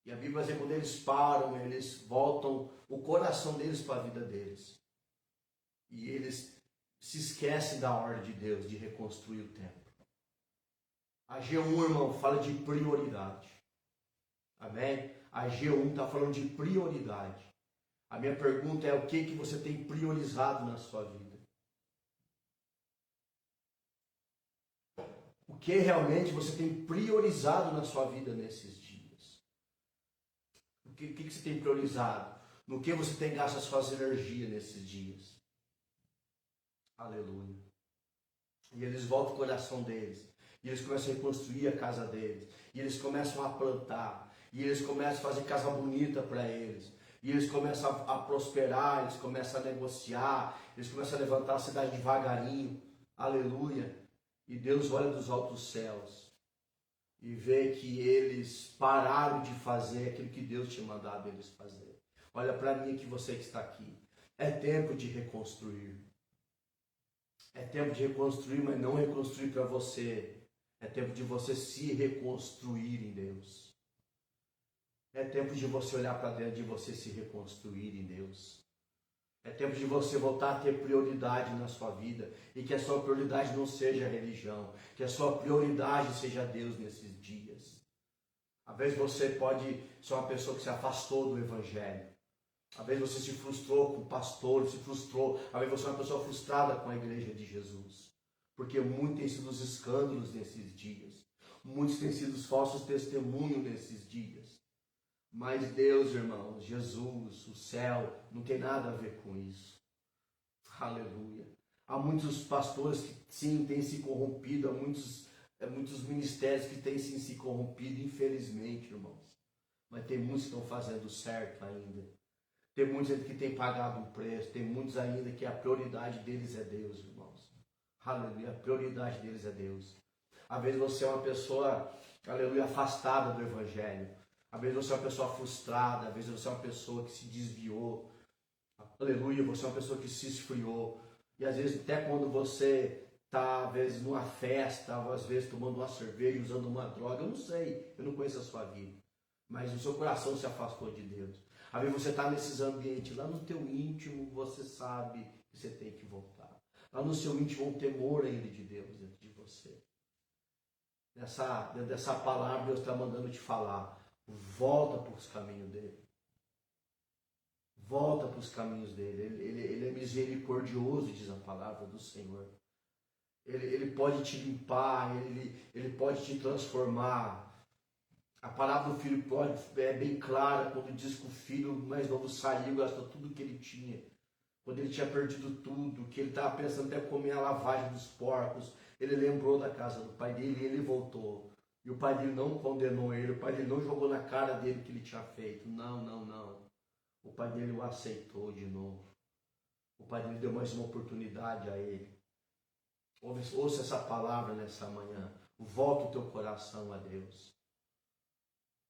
E a Bíblia vai dizer que quando eles param, eles voltam o coração deles para a vida deles. E eles se esquecem da ordem de Deus de reconstruir o templo. A G1, irmão, fala de prioridade. Amém? A G1 está falando de prioridade. A minha pergunta é: o que você tem priorizado na sua vida? O que realmente você tem priorizado na sua vida nesses dias? O que você tem priorizado? No que você tem gasto as suas energias nesses dias? Aleluia. E eles voltam o coração deles. E eles começam a reconstruir a casa deles. E eles começam a plantar. E eles começam a fazer casa bonita para eles. E eles começam a prosperar. Eles começam a negociar. Eles começam a levantar a cidade devagarinho. Aleluia. E Deus olha dos altos céus e vê que eles pararam de fazer aquilo que Deus tinha mandado eles fazer. Olha para mim, que você que está aqui. É tempo de reconstruir. É tempo de reconstruir, mas não reconstruir para você. É tempo de você se reconstruir em Deus. É tempo de você olhar para dentro, de você se reconstruir em Deus. É tempo de você voltar a ter prioridade na sua vida. E que a sua prioridade não seja a religião. Que a sua prioridade seja Deus nesses dias. Às vezes você pode ser uma pessoa que se afastou do Evangelho. Às vezes você se frustrou com o pastor, se frustrou. Às vezes você é uma pessoa frustrada com a igreja de Jesus. Porque muito tem sido os escândalos nesses dias. muitos têm sido falsos testemunhos nesses dias. Mas Deus, irmãos, Jesus, o céu, não tem nada a ver com isso. Aleluia. Há muitos pastores que sim, têm se corrompido, há muitos ministérios que têm sim, se corrompido, infelizmente, irmãos. Mas tem muitos que estão fazendo certo ainda. Tem muitos que têm pagado um preço, tem muitos ainda que a prioridade deles é Deus, irmãos. Aleluia, a prioridade deles é Deus. Às vezes você é uma pessoa, aleluia, afastada do Evangelho. Às vezes você é uma pessoa frustrada, às vezes você é uma pessoa que se desviou. Aleluia, você é uma pessoa que se esfriou. E às vezes até quando você está, às vezes, numa festa, às vezes tomando uma cerveja, usando uma droga, eu não sei, eu não conheço a sua vida. Mas o seu coração se afastou de Deus. Às vezes você está nesses ambientes, lá no teu íntimo, você sabe que você tem que voltar. Lá no seu íntimo, um temor ainda de Deus dentro de você. Dessa palavra, Deus está mandando te falar. Volta para os caminhos dele. Volta para os caminhos dele. Ele é misericordioso, diz a palavra do Senhor. Ele pode te limpar, ele pode te transformar. A palavra do filho é bem clara quando diz que o filho mais novo saiu, gastou tudo que ele tinha. Quando ele tinha perdido tudo, que ele estava pensando até comer a lavagem dos porcos, ele lembrou da casa do pai dele e ele voltou. E o pai dele não condenou ele, o pai dele não jogou na cara dele o que ele tinha feito. Não, não, não. O pai dele o aceitou de novo. O pai dele deu mais uma oportunidade a ele. Ouça essa palavra nessa manhã. Volta o teu coração a Deus.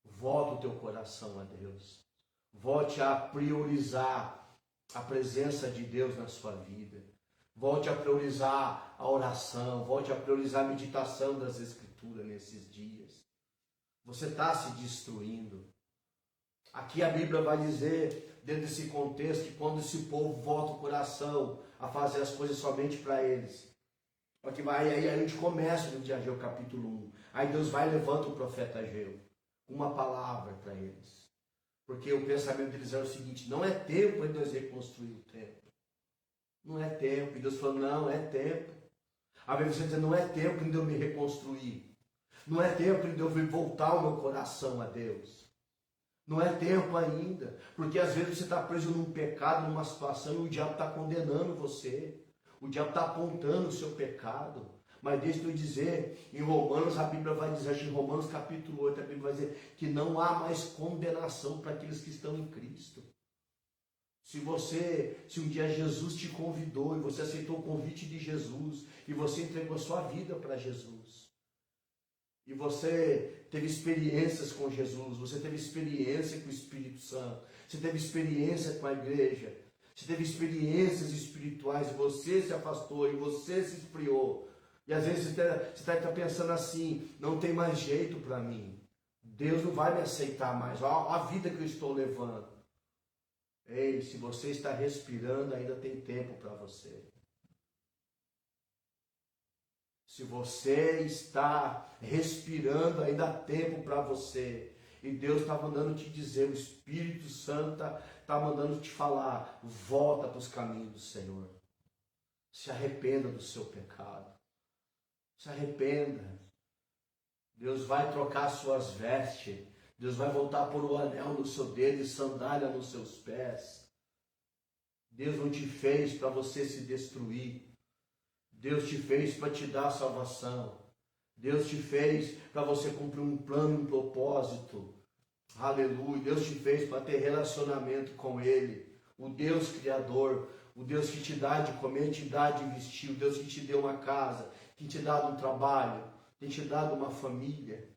Volta o teu coração a Deus. Volte a priorizar a presença de Deus na sua vida. Volte a priorizar a oração. Volte a priorizar a meditação das Escrituras nesses dias. Você está se destruindo. Aqui a Bíblia vai dizer, dentro desse contexto, que quando esse povo volta o coração a fazer as coisas somente para eles. Aí a gente começa no dia de Ageu capítulo 1. Aí Deus vai e levanta o profeta Ageu. Uma palavra para eles. Porque o pensamento deles era o seguinte: não é tempo para Deus reconstruir o templo. Não é tempo. E Deus falou: não, é tempo. Às vezes você diz: não é tempo de eu me reconstruir. Não é tempo de eu voltar o meu coração a Deus. Não é tempo ainda. Porque às vezes você está preso num pecado, numa situação, e o diabo está condenando você. O diabo está apontando o seu pecado. Mas deixa eu dizer, em Romanos, a Bíblia vai dizer, em Romanos capítulo 8, a Bíblia vai dizer que não há mais condenação para aqueles que estão em Cristo. Se um dia Jesus te convidou e você aceitou o convite de Jesus e você entregou a sua vida para Jesus, e você teve experiências com Jesus, você teve experiência com o Espírito Santo, você teve experiência com a igreja, você teve experiências espirituais, e você se afastou e você se esfriou. E às vezes você está pensando assim: não tem mais jeito para mim. Deus não vai me aceitar mais. Olha a vida que eu estou levando. Ei, se você está respirando, ainda tem tempo para você. Se você está respirando, ainda há tempo para você. E Deus está mandando te dizer, o Espírito Santo está mandando te falar: volta para os caminhos do Senhor. Se arrependa do seu pecado. Se arrependa. Deus vai trocar suas vestes. Deus vai voltar a pôr o anel no seu dedo e sandália nos seus pés. Deus não te fez para você se destruir. Deus te fez para te dar salvação. Deus te fez para você cumprir um plano, um propósito. Aleluia. Deus te fez para ter relacionamento com Ele. O Deus Criador. O Deus que te dá de comer, te dá de vestir. O Deus que te deu uma casa, que te dá um trabalho, tem te dado uma família,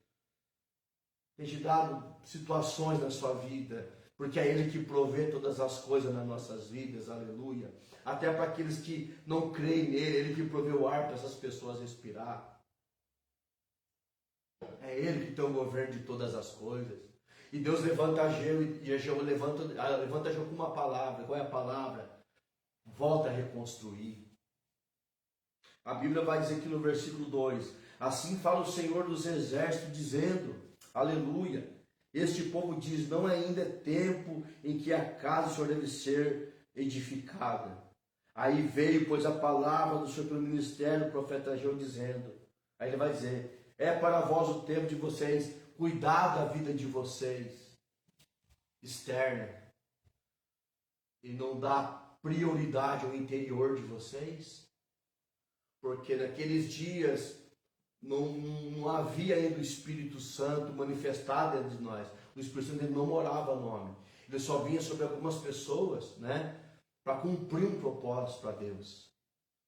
tem te dado situações na sua vida, porque é Ele que provê todas as coisas nas nossas vidas, aleluia. Até para aqueles que não creem nele, Ele que provê o ar para essas pessoas respirar. É Ele que tem o governo de todas as coisas. E Deus levanta Ageu, e Ageu levanta Ageu com uma palavra. Qual é a palavra? Volta a reconstruir. A Bíblia vai dizer aqui no versículo 2: assim fala o Senhor dos Exércitos, dizendo, aleluia, este povo diz, não ainda é tempo em que a casa do Senhor deve ser edificada. Aí veio, pois, a palavra do Senhor pelo ministério do profeta Ageu, dizendo, aí ele vai dizer, É para vós o tempo de vocês cuidar da vida de vocês externa e não dar prioridade ao interior de vocês? Porque naqueles dias não havia ainda o Espírito Santo manifestado dentro de nós. O Espírito Santo não morava no homem. Ele só vinha sobre algumas pessoas, né? Para cumprir um propósito para Deus.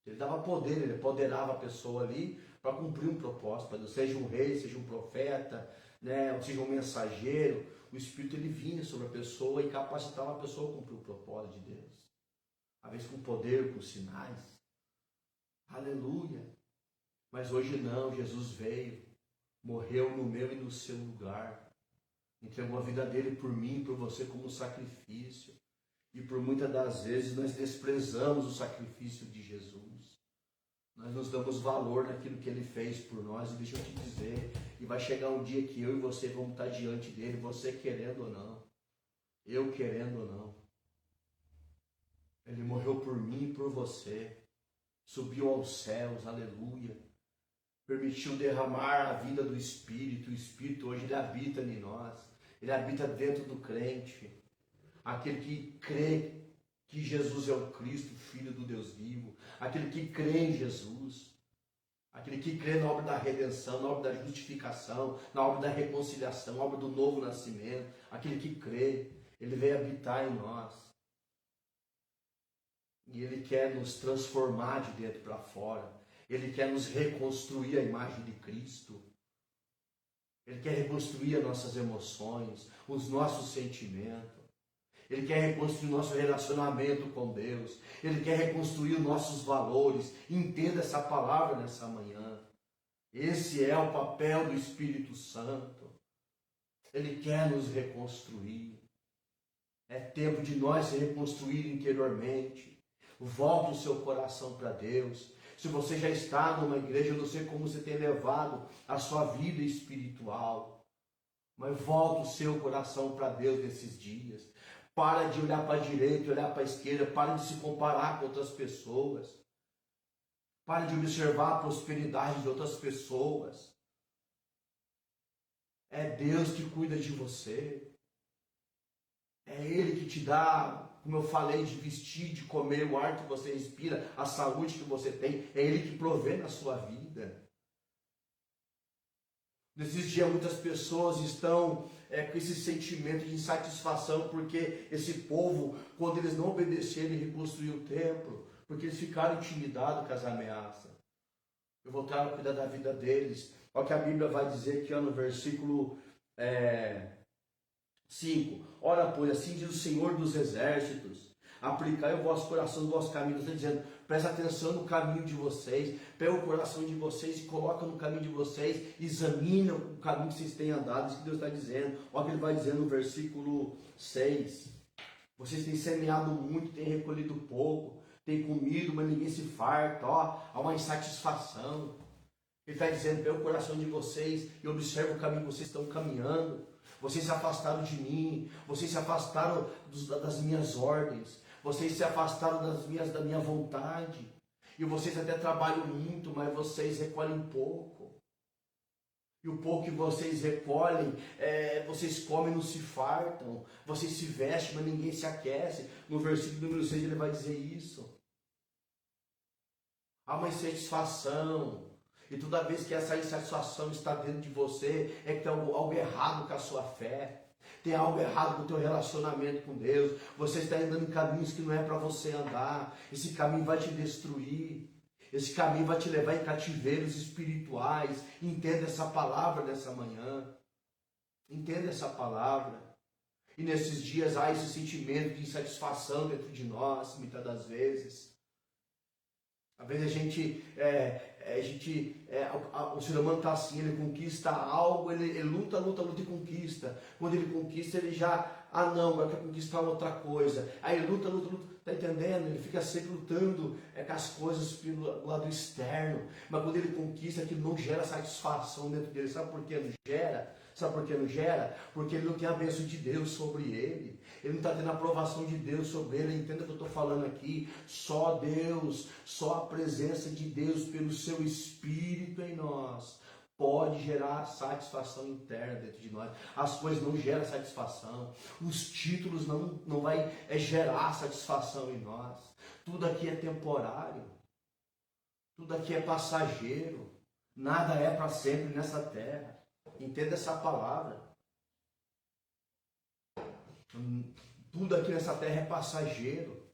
Ele dava poder, ele apoderava a pessoa ali para cumprir um propósito para Deus. Seja um rei, seja um profeta, né? Ou seja um mensageiro. O Espírito ele vinha sobre a pessoa e capacitava a pessoa a cumprir o propósito de Deus. Às vezes com poder, com sinais. Aleluia. Mas hoje não, Jesus veio, morreu no meu e no seu lugar, entregou a vida dele por mim e por você como sacrifício. E por muitas das vezes nós desprezamos o sacrifício de Jesus. Nós nos damos valor naquilo que ele fez por nós. E deixa eu te dizer, e vai chegar um dia que eu e você vamos estar diante dele, você querendo ou não, eu querendo ou não. Ele morreu por mim e por você, subiu aos céus, aleluia. Permitiu derramar a vida do Espírito. O Espírito hoje ele habita em nós. Ele habita dentro do crente. Aquele que crê que Jesus é o Cristo, Filho do Deus vivo. Aquele que crê em Jesus. Aquele que crê na obra da redenção, na obra da justificação, na obra da reconciliação, na obra do novo nascimento. Aquele que crê, ele veio habitar em nós. E ele quer nos transformar de dentro para fora. Ele quer nos reconstruir a imagem de Cristo. Ele quer reconstruir as nossas emoções, os nossos sentimentos. Ele quer reconstruir o nosso relacionamento com Deus. Ele quer reconstruir os nossos valores. Entenda essa palavra nessa manhã. Esse é o papel do Espírito Santo. Ele quer nos reconstruir. É tempo de nós se reconstruir interiormente. Volte o seu coração para Deus. Se você já está numa igreja, eu não sei como você tem levado a sua vida espiritual, mas volte o seu coração para Deus nesses dias. Para de olhar para a direita, olhar para a esquerda, para de se comparar com outras pessoas. Para de observar a prosperidade de outras pessoas. É Deus que cuida de você. É Ele que te dá, como eu falei, de vestir, de comer, o ar que você respira, a saúde que você tem. É Ele que provê na sua vida. Nesses dias muitas pessoas estão com esse sentimento de insatisfação, porque esse povo, quando eles não obedeceram e reconstruíram o templo, porque eles ficaram intimidados com as ameaças. E voltaram a cuidar da vida deles. Olha o que a Bíblia vai dizer aqui no versículo 5. Ora, pois, assim diz o Senhor dos Exércitos, aplicai o vosso coração no vosso caminho. Está dizendo, presta atenção no caminho de vocês, pega o coração de vocês e coloca no caminho de vocês, examina o caminho que vocês têm andado. Isso que Deus está dizendo. Olha o que ele vai dizer no versículo 6. Vocês têm semeado muito, têm recolhido pouco, têm comido, mas ninguém se farta. Ó, há uma insatisfação. Ele está dizendo, pega o coração de vocês e observa o caminho que vocês estão caminhando. Vocês se afastaram de mim, vocês se afastaram das minhas ordens, vocês se afastaram da minha vontade, e vocês até trabalham muito, mas vocês recolhem pouco. E o pouco que vocês recolhem, vocês comem e não se fartam, vocês se vestem, mas ninguém se aquece. No versículo número 6 ele vai dizer isso. Há uma insatisfação. E toda vez que essa insatisfação está dentro de você, é que tem algo errado com a sua fé. Tem algo errado com o teu relacionamento com Deus. Você está andando em caminhos que não é para você andar. Esse caminho vai te destruir. Esse caminho vai te levar em cativeiros espirituais. Entenda essa palavra dessa manhã. Entenda essa palavra. E nesses dias há esse sentimento de insatisfação dentro de nós, muitas das vezes. Às vezes o ser humano está assim, ele conquista algo, ele luta e conquista. Quando ele conquista, ele já, não, agora quer conquistar outra coisa. Aí ele luta, tá entendendo? Ele fica sempre lutando com as coisas pelo lado externo. Mas quando ele conquista, aquilo não gera satisfação dentro dele. Sabe por que não gera? Sabe por que não gera? Porque ele não tem a bênção de Deus sobre ele. Ele não está tendo a aprovação de Deus sobre ele. Entenda o que eu estou falando aqui. Só Deus, só a presença de Deus pelo seu Espírito em nós pode gerar satisfação interna dentro de nós. As coisas não geram satisfação. Os títulos não vai gerar satisfação em nós. Tudo aqui é temporário. Tudo aqui é passageiro. Nada é para sempre nessa terra. Entenda essa palavra. Tudo aqui nessa terra é passageiro.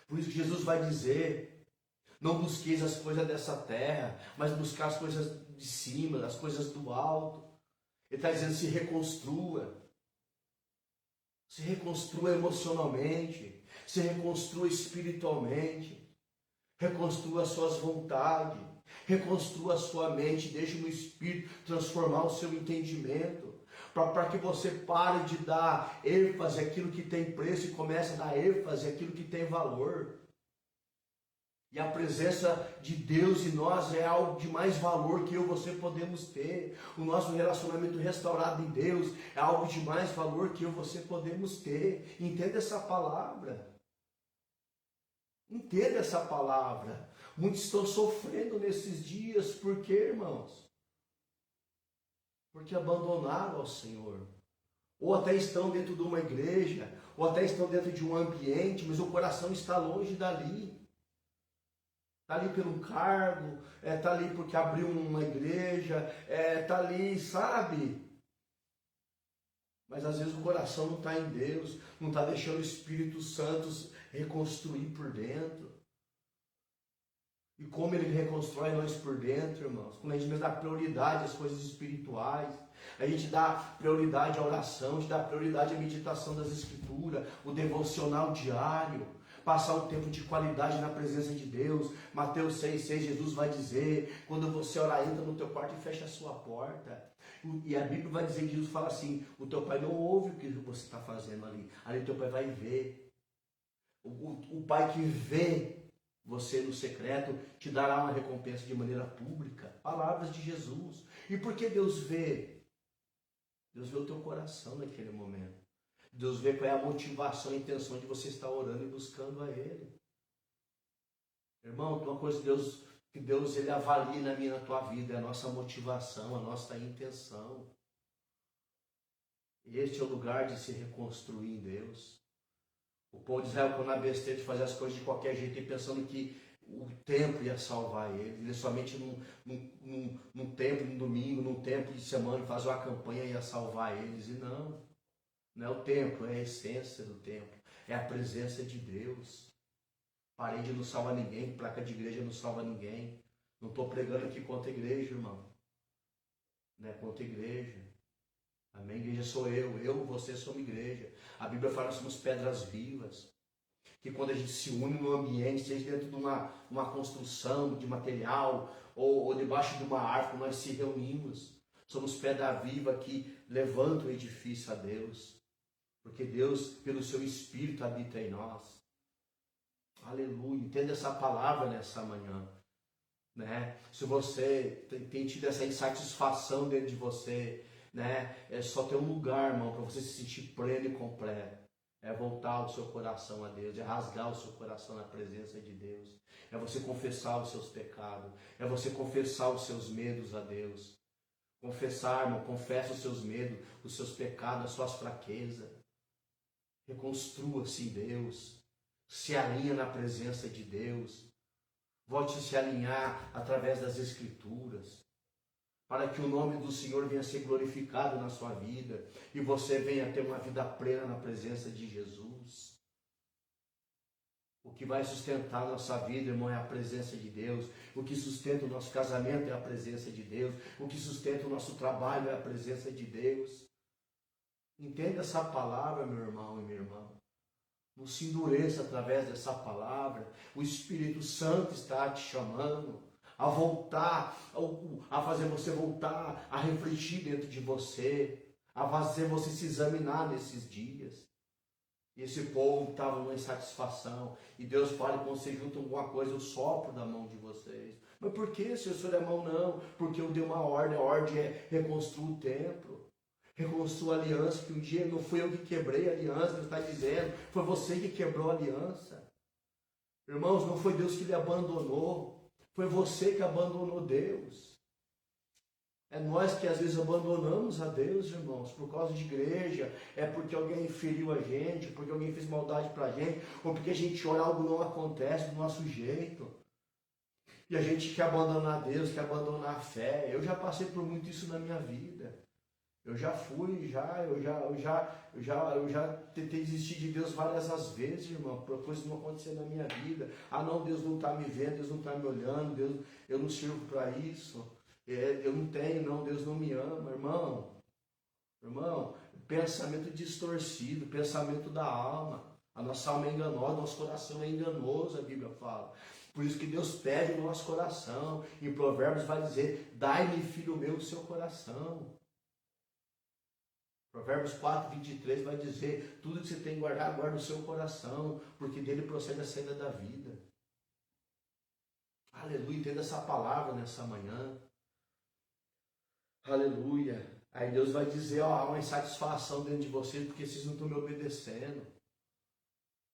Por isso que Jesus vai dizer: não busqueis as coisas dessa terra, mas buscar as coisas de cima, as coisas do alto. Ele está dizendo: se reconstrua. Se reconstrua emocionalmente. Se reconstrua espiritualmente. Reconstrua as suas vontades. Reconstrua a sua mente. Deixe no Espírito transformar o seu entendimento. Para que você pare de dar ênfase àquilo que tem preço e comece a dar ênfase àquilo que tem valor. E a presença de Deus em nós é algo de mais valor que eu e você podemos ter. O nosso relacionamento restaurado em Deus é algo de mais valor que eu e você podemos ter. Entenda essa palavra. Entenda essa palavra. Muitos estão sofrendo nesses dias. Por quê, irmãos? Porque abandonaram ao Senhor. Ou até estão dentro de uma igreja, ou até estão dentro de um ambiente, mas o coração está longe dali. Está ali pelo cargo, está ali porque abriu uma igreja, está ali, sabe? Mas às vezes o coração não está em Deus, não está deixando o Espírito Santo reconstruir por dentro. E como ele reconstrói nós por dentro, irmãos? Quando a gente dá prioridade às coisas espirituais, a gente dá prioridade à oração, a gente dá prioridade à meditação das Escrituras, o devocional diário, passar um tempo de qualidade na presença de Deus. Mateus 6,6, Jesus vai dizer: quando você orar, entra no teu quarto e fecha a sua porta. E a Bíblia vai dizer que Jesus fala assim: o teu pai não ouve o que você está fazendo ali, ali o teu pai vai ver. O pai que vê você no secreto te dará uma recompensa de maneira pública. Palavras de Jesus. E por que Deus vê? Deus vê o teu coração naquele momento. Deus vê qual é a motivação, a intenção de você estar orando e buscando a Ele. Irmão, uma coisa que Deus ele avalia na minha e na tua vida é a nossa motivação, a nossa intenção. Este é o lugar de se reconstruir em Deus. O povo de Israel, quando a besteira de fazer as coisas de qualquer jeito e pensando que o tempo ia salvar eles, ele somente num tempo, num domingo, num tempo de semana, fazer uma campanha ia salvar eles. E não é o tempo, é a essência do tempo, é a presença de Deus. Parede não salva ninguém, placa de igreja não salva ninguém. Não estou pregando aqui contra a igreja, irmão. Não é contra a igreja. Amém? Igreja sou eu, você somos igreja. A Bíblia fala que somos pedras vivas. Que quando a gente se une no ambiente, seja dentro de uma construção de material, ou debaixo de uma árvore, nós se reunimos. Somos pedra viva que levanta o edifício a Deus. Porque Deus, pelo seu Espírito, habita em nós. Aleluia. Entenda essa palavra nessa manhã. Né? Se você tem tido essa insatisfação dentro de você, né? É só ter um lugar, irmão, para você se sentir pleno e completo. É voltar o seu coração a Deus, é rasgar o seu coração na presença de Deus. É você confessar os seus pecados, é você confessar os seus medos a Deus. Confessar, irmão, confessa os seus medos, os seus pecados, as suas fraquezas. Reconstrua-se em Deus. Se alinha na presença de Deus. Volte a se alinhar através das Escrituras, para que o nome do Senhor venha a ser glorificado na sua vida e você venha ter uma vida plena na presença de Jesus. O que vai sustentar a nossa vida, irmão, é a presença de Deus. O que sustenta o nosso casamento é a presença de Deus. O que sustenta o nosso trabalho é a presença de Deus. Entenda essa palavra, meu irmão e minha irmã. Não se endureça através dessa palavra. O Espírito Santo está te chamando a voltar, a fazer você voltar, a refletir dentro de você, a fazer você se examinar nesses dias. E esse povo estava numa insatisfação, e Deus fala: quando você junta alguma coisa, eu sopro da mão de vocês. Mas por que, se eu sou da mão? Não, porque eu dei uma ordem, a ordem é reconstruir o templo. Reconstrua a aliança, que um dia não fui eu que quebrei a aliança, ele está dizendo, foi você que quebrou a aliança. Irmãos, não foi Deus que lhe abandonou, foi você que abandonou Deus. É nós que às vezes abandonamos a Deus, irmãos, por causa de igreja, é porque alguém feriu a gente, porque alguém fez maldade pra gente, ou porque a gente ora algo não acontece do nosso jeito. E a gente quer abandonar Deus, quer abandonar a fé. Eu já passei por muito isso na minha vida. Eu já tentei desistir de Deus várias as vezes, irmão, para coisas não acontecer na minha vida. Ah não, Deus não está me vendo, Deus não está me olhando, Deus, eu não sirvo para isso. Eu não tenho, não, Deus não me ama, irmão. Irmão, pensamento distorcido, pensamento da alma. A nossa alma é enganosa, nosso coração é enganoso, a Bíblia fala. Por isso que Deus pede o nosso coração. Em Provérbios vai dizer, dai-me, filho meu, o seu coração. Provérbios 4, 23 vai dizer, tudo que você tem que guardar, guarda o seu coração, porque dele procede a saída da vida. Aleluia, entenda essa palavra nessa manhã. Aleluia. Aí Deus vai dizer, ó, há uma insatisfação dentro de vocês, porque vocês não estão me obedecendo.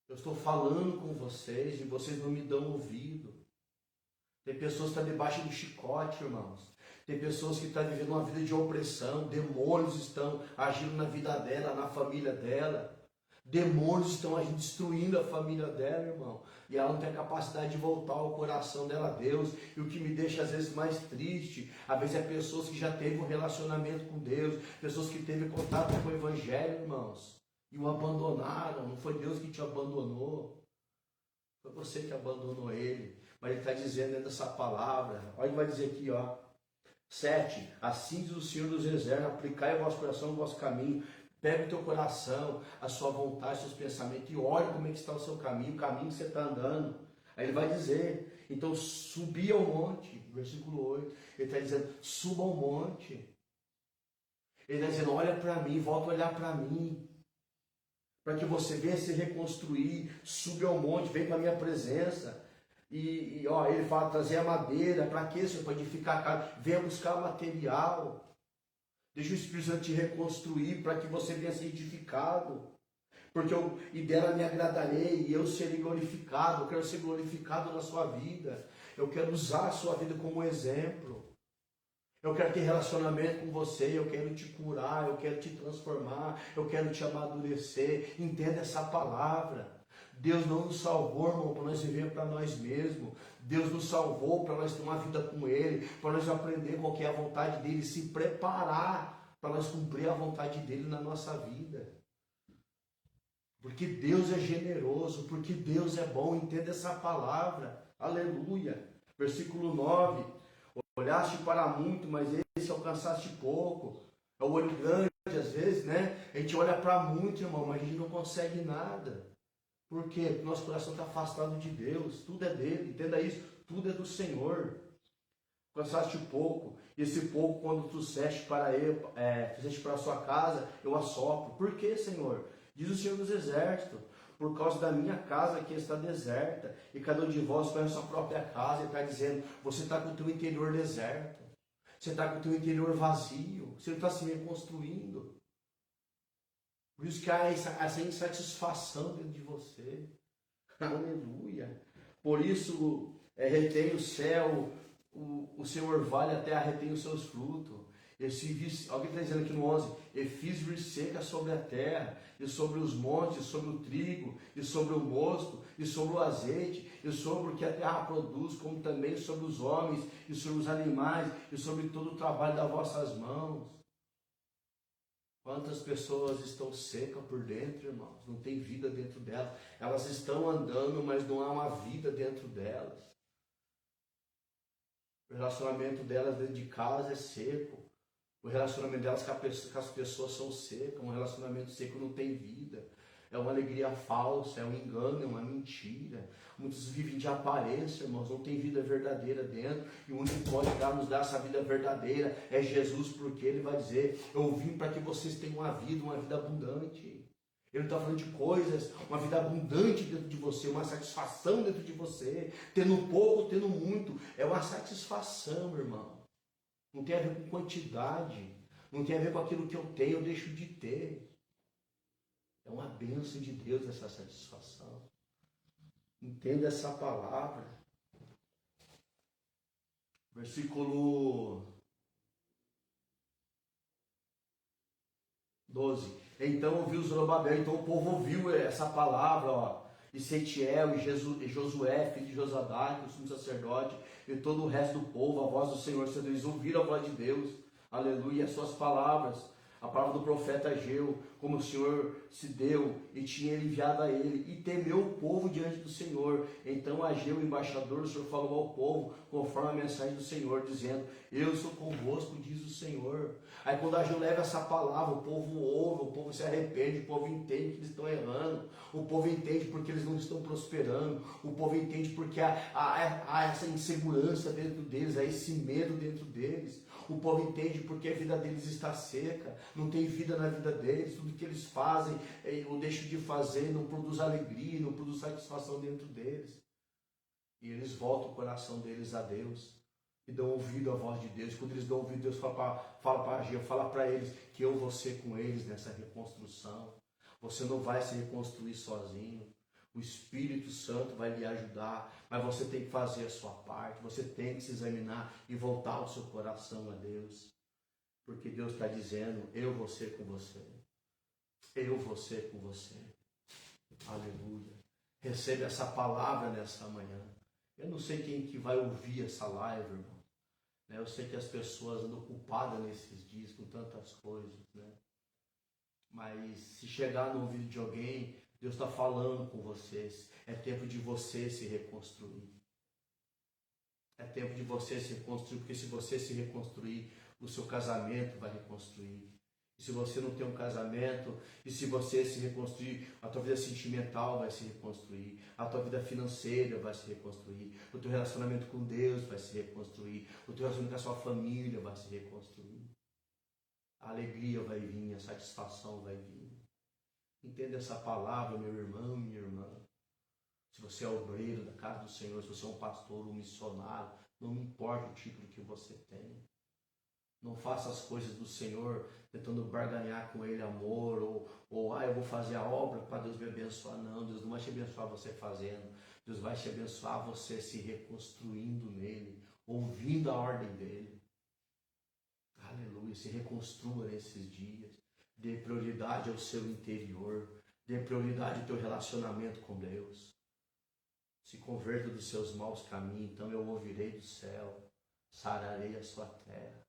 Eu estou falando com vocês e vocês não me dão ouvido. Tem pessoas que estão debaixo do chicote, irmãos. Tem pessoas que estão vivendo uma vida de opressão. Demônios estão agindo na vida dela, na família dela. Demônios estão agindo, destruindo a família dela, irmão. E ela não tem a capacidade de voltar o coração dela a Deus. E o que me deixa às vezes mais triste, às vezes é pessoas que já teve um relacionamento com Deus, pessoas que teve contato com o Evangelho, irmãos, e o abandonaram. Não foi Deus que te abandonou, foi você que abandonou ele. Mas ele está dizendo dentro dessa palavra, olha, ele vai dizer aqui, ó, 7, assim diz o Senhor dos Exércitos, aplicai o vosso coração, o vosso caminho, pegue o teu coração, a sua vontade, os seus pensamentos, e olhe como é que está o seu caminho, o caminho que você está andando. Aí ele vai dizer, então subi ao monte, versículo 8, ele está dizendo, suba ao monte. Ele está dizendo, olha para mim, volta a olhar para mim, para que você venha se reconstruir, suba ao monte, vem com a minha presença. E ó, ele fala, trazer a madeira, para que, Senhor? Para edificar a casa, venha buscar material. Deixa o Espírito Santo te reconstruir para que você venha ser edificado. Porque e dela me agradarei e eu serei glorificado. Eu quero ser glorificado na sua vida. Eu quero usar a sua vida como exemplo. Eu quero ter relacionamento com você. Eu quero te curar. Eu quero te transformar. Eu quero te amadurecer. Entenda essa palavra. Deus não nos salvou, irmão, para nós viver para nós mesmos. Deus nos salvou para nós ter uma vida com Ele, para nós aprender qual que é a vontade dEle, se preparar para nós cumprir a vontade dEle na nossa vida. Porque Deus é generoso, porque Deus é bom, entenda essa palavra. Aleluia. Versículo 9. Olhaste para muito, mas esse alcançaste pouco. É o olho grande, às vezes, né? A gente olha para muito, irmão, mas a gente não consegue nada. Por quê? Porque nosso coração está afastado de Deus. Tudo é dele, entenda isso. Tudo é do Senhor. Alcançaste pouco. Esse pouco, quando trouxeste para ele, fizeste para a sua casa, eu assopro. Por quê, Senhor? Diz o Senhor dos Exércitos. Por causa da minha casa que está deserta. E cada um de vós conhece a sua própria casa. Ele está dizendo, você está com o teu interior deserto. Você está com o teu interior vazio. Você não está se reconstruindo. Por isso que há essa insatisfação dentro de você. Aleluia. Por isso, retém o céu, o seu orvalho, a terra retém os seus frutos. Alguém está dizendo aqui no 11, e fiz vir seca sobre a terra, e sobre os montes, sobre o trigo, e sobre o mosto, e sobre o azeite, e sobre o que a terra produz, como também sobre os homens, e sobre os animais, e sobre todo o trabalho das vossas mãos. Quantas pessoas estão secas por dentro, irmãos? Não tem vida dentro delas. Elas estão andando, mas não há uma vida dentro delas. O relacionamento delas dentro de casa é seco. O relacionamento delas com as pessoas são secas. Um relacionamento seco não tem vida. É uma alegria falsa, é um engano, é uma mentira. Muitos vivem de aparência, irmãos, não tem vida verdadeira dentro. E o único que pode nos dar essa vida verdadeira é Jesus, porque Ele vai dizer, eu vim para que vocês tenham uma vida abundante. Ele está falando de coisas, uma vida abundante dentro de você, uma satisfação dentro de você. Tendo pouco, tendo muito, é uma satisfação, irmão. Não tem a ver com quantidade, não tem a ver com aquilo que eu tenho, eu deixo de ter. É uma bênção de Deus essa satisfação. Entenda essa palavra. Versículo 12. Então ouviu Zorobabel, então o povo ouviu essa palavra, ó, e Seitiel e Josué, filho de Josadaque, o sumo sacerdote, e todo o resto do povo, a voz do Senhor, eles ouviram a voz de Deus, aleluia, as suas palavras, a palavra do profeta Ageu, como o Senhor se deu e tinha enviado a ele, e temeu o povo diante do Senhor. Então Ageu, o embaixador, o Senhor falou ao povo, conforme a mensagem do Senhor, dizendo: eu sou convosco, diz o Senhor. Aí quando Ageu leva essa palavra, o povo ouve, o povo se arrepende, o povo entende que eles estão errando, o povo entende porque eles não estão prosperando, o povo entende porque há essa insegurança dentro deles, há esse medo dentro deles. O povo entende porque a vida deles está seca, não tem vida na vida deles, tudo que eles fazem ou deixam de fazer não produz alegria, não produz satisfação dentro deles. E eles voltam o coração deles a Deus e dão ouvido à voz de Deus. Quando eles dão ouvido, Deus fala para Ageu, fala para eles que eu vou ser com eles nessa reconstrução. Você não vai se reconstruir sozinho. O Espírito Santo vai lhe ajudar, mas você tem que fazer a sua parte, você tem que se examinar e voltar o seu coração a Deus, porque Deus está dizendo: eu vou ser com você, eu vou ser com você, aleluia. Recebe essa palavra nessa manhã. Eu não sei quem que vai ouvir essa live, irmão, eu sei que as pessoas andam ocupadas nesses dias com tantas coisas, mas se chegar no ouvido de alguém, Deus está falando com vocês. É tempo de você se reconstruir. É tempo de você se reconstruir, porque se você se reconstruir, o seu casamento vai reconstruir. E se você não tem um casamento, e se você se reconstruir, a tua vida sentimental vai se reconstruir, a tua vida financeira vai se reconstruir, o teu relacionamento com Deus vai se reconstruir, o teu relacionamento com a sua família vai se reconstruir. A alegria vai vir, a satisfação vai vir. Entenda essa palavra, meu irmão e minha irmã. Se você é obreiro da casa do Senhor, se você é um pastor, um missionário, não me importa o título que você tem. Não faça as coisas do Senhor tentando barganhar com Ele amor, ou eu vou fazer a obra para Deus me abençoar. Não, Deus não vai te abençoar você fazendo. Deus vai te abençoar você se reconstruindo nele, ouvindo a ordem dele. Aleluia, se reconstrua nesses dias. Dê prioridade ao seu interior. Dê prioridade ao teu relacionamento com Deus. Se converta dos seus maus caminhos, então eu ouvirei do céu, sararei a sua terra.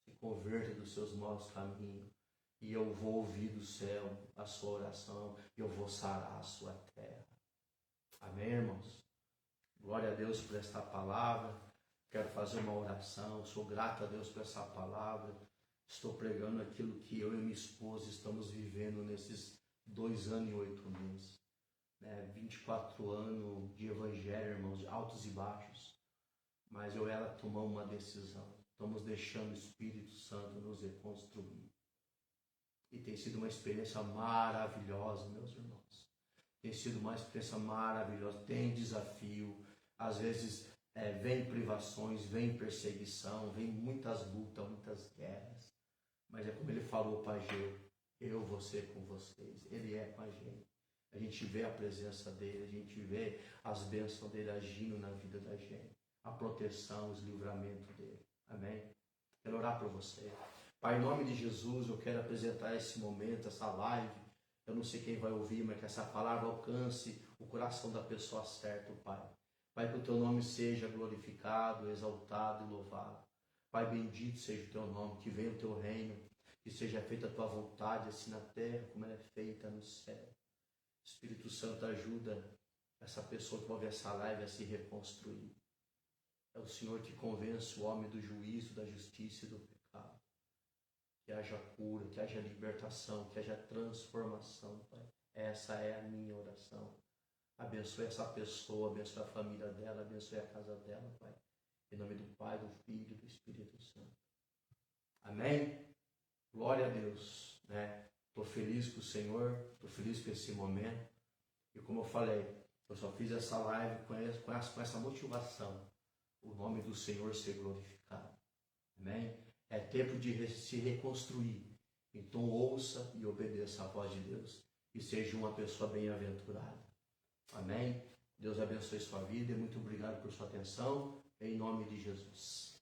Se converta dos seus maus caminhos, e eu vou ouvir do céu a sua oração, e eu vou sarar a sua terra. Amém, irmãos? Glória a Deus por esta palavra. Quero fazer uma oração. Sou grato a Deus por essa palavra. Estou pregando aquilo que eu e minha esposa estamos vivendo nesses 2 anos e 8 meses. 24 anos de evangelho, irmãos, de altos e baixos. Mas eu e ela tomamos uma decisão. Estamos deixando o Espírito Santo nos reconstruir. E tem sido uma experiência maravilhosa, meus irmãos. Tem sido uma experiência maravilhosa. Tem desafio. Às vezes vem privações, vem perseguição, vem muitas lutas, muitas guerras. Mas é como ele falou para Ageu: eu vou ser com vocês. Ele é com a gente. A gente vê a presença dele, a gente vê as bênçãos dele agindo na vida da gente. A proteção, os livramentos dele. Amém? Quero orar por você. Pai, em nome de Jesus, eu quero apresentar esse momento, essa live. Eu não sei quem vai ouvir, mas que essa palavra alcance o coração da pessoa certa, Pai. Pai, que o teu nome seja glorificado, exaltado e louvado. Pai, bendito seja o teu nome, que venha o teu reino, que seja feita a tua vontade, assim na terra como ela é feita no céu. Espírito Santo, ajuda essa pessoa que vai ver essa live a se reconstruir. É o Senhor que convence o homem do juízo, da justiça e do pecado. Que haja cura, que haja libertação, que haja transformação, Pai. Essa é a minha oração. Abençoe essa pessoa, abençoe a família dela, abençoe a casa dela, Pai. Em nome do Pai, do Filho e do Espírito Santo. Amém? Glória a Deus. Estou feliz com o Senhor, estou feliz com esse momento. E como eu falei, eu só fiz essa live com essa motivação. O nome do Senhor ser glorificado. Amém? É tempo de se reconstruir. Então ouça e obedeça a voz de Deus. E seja uma pessoa bem-aventurada. Amém? Deus abençoe sua vida e muito obrigado por sua atenção. Em nome de Jesus.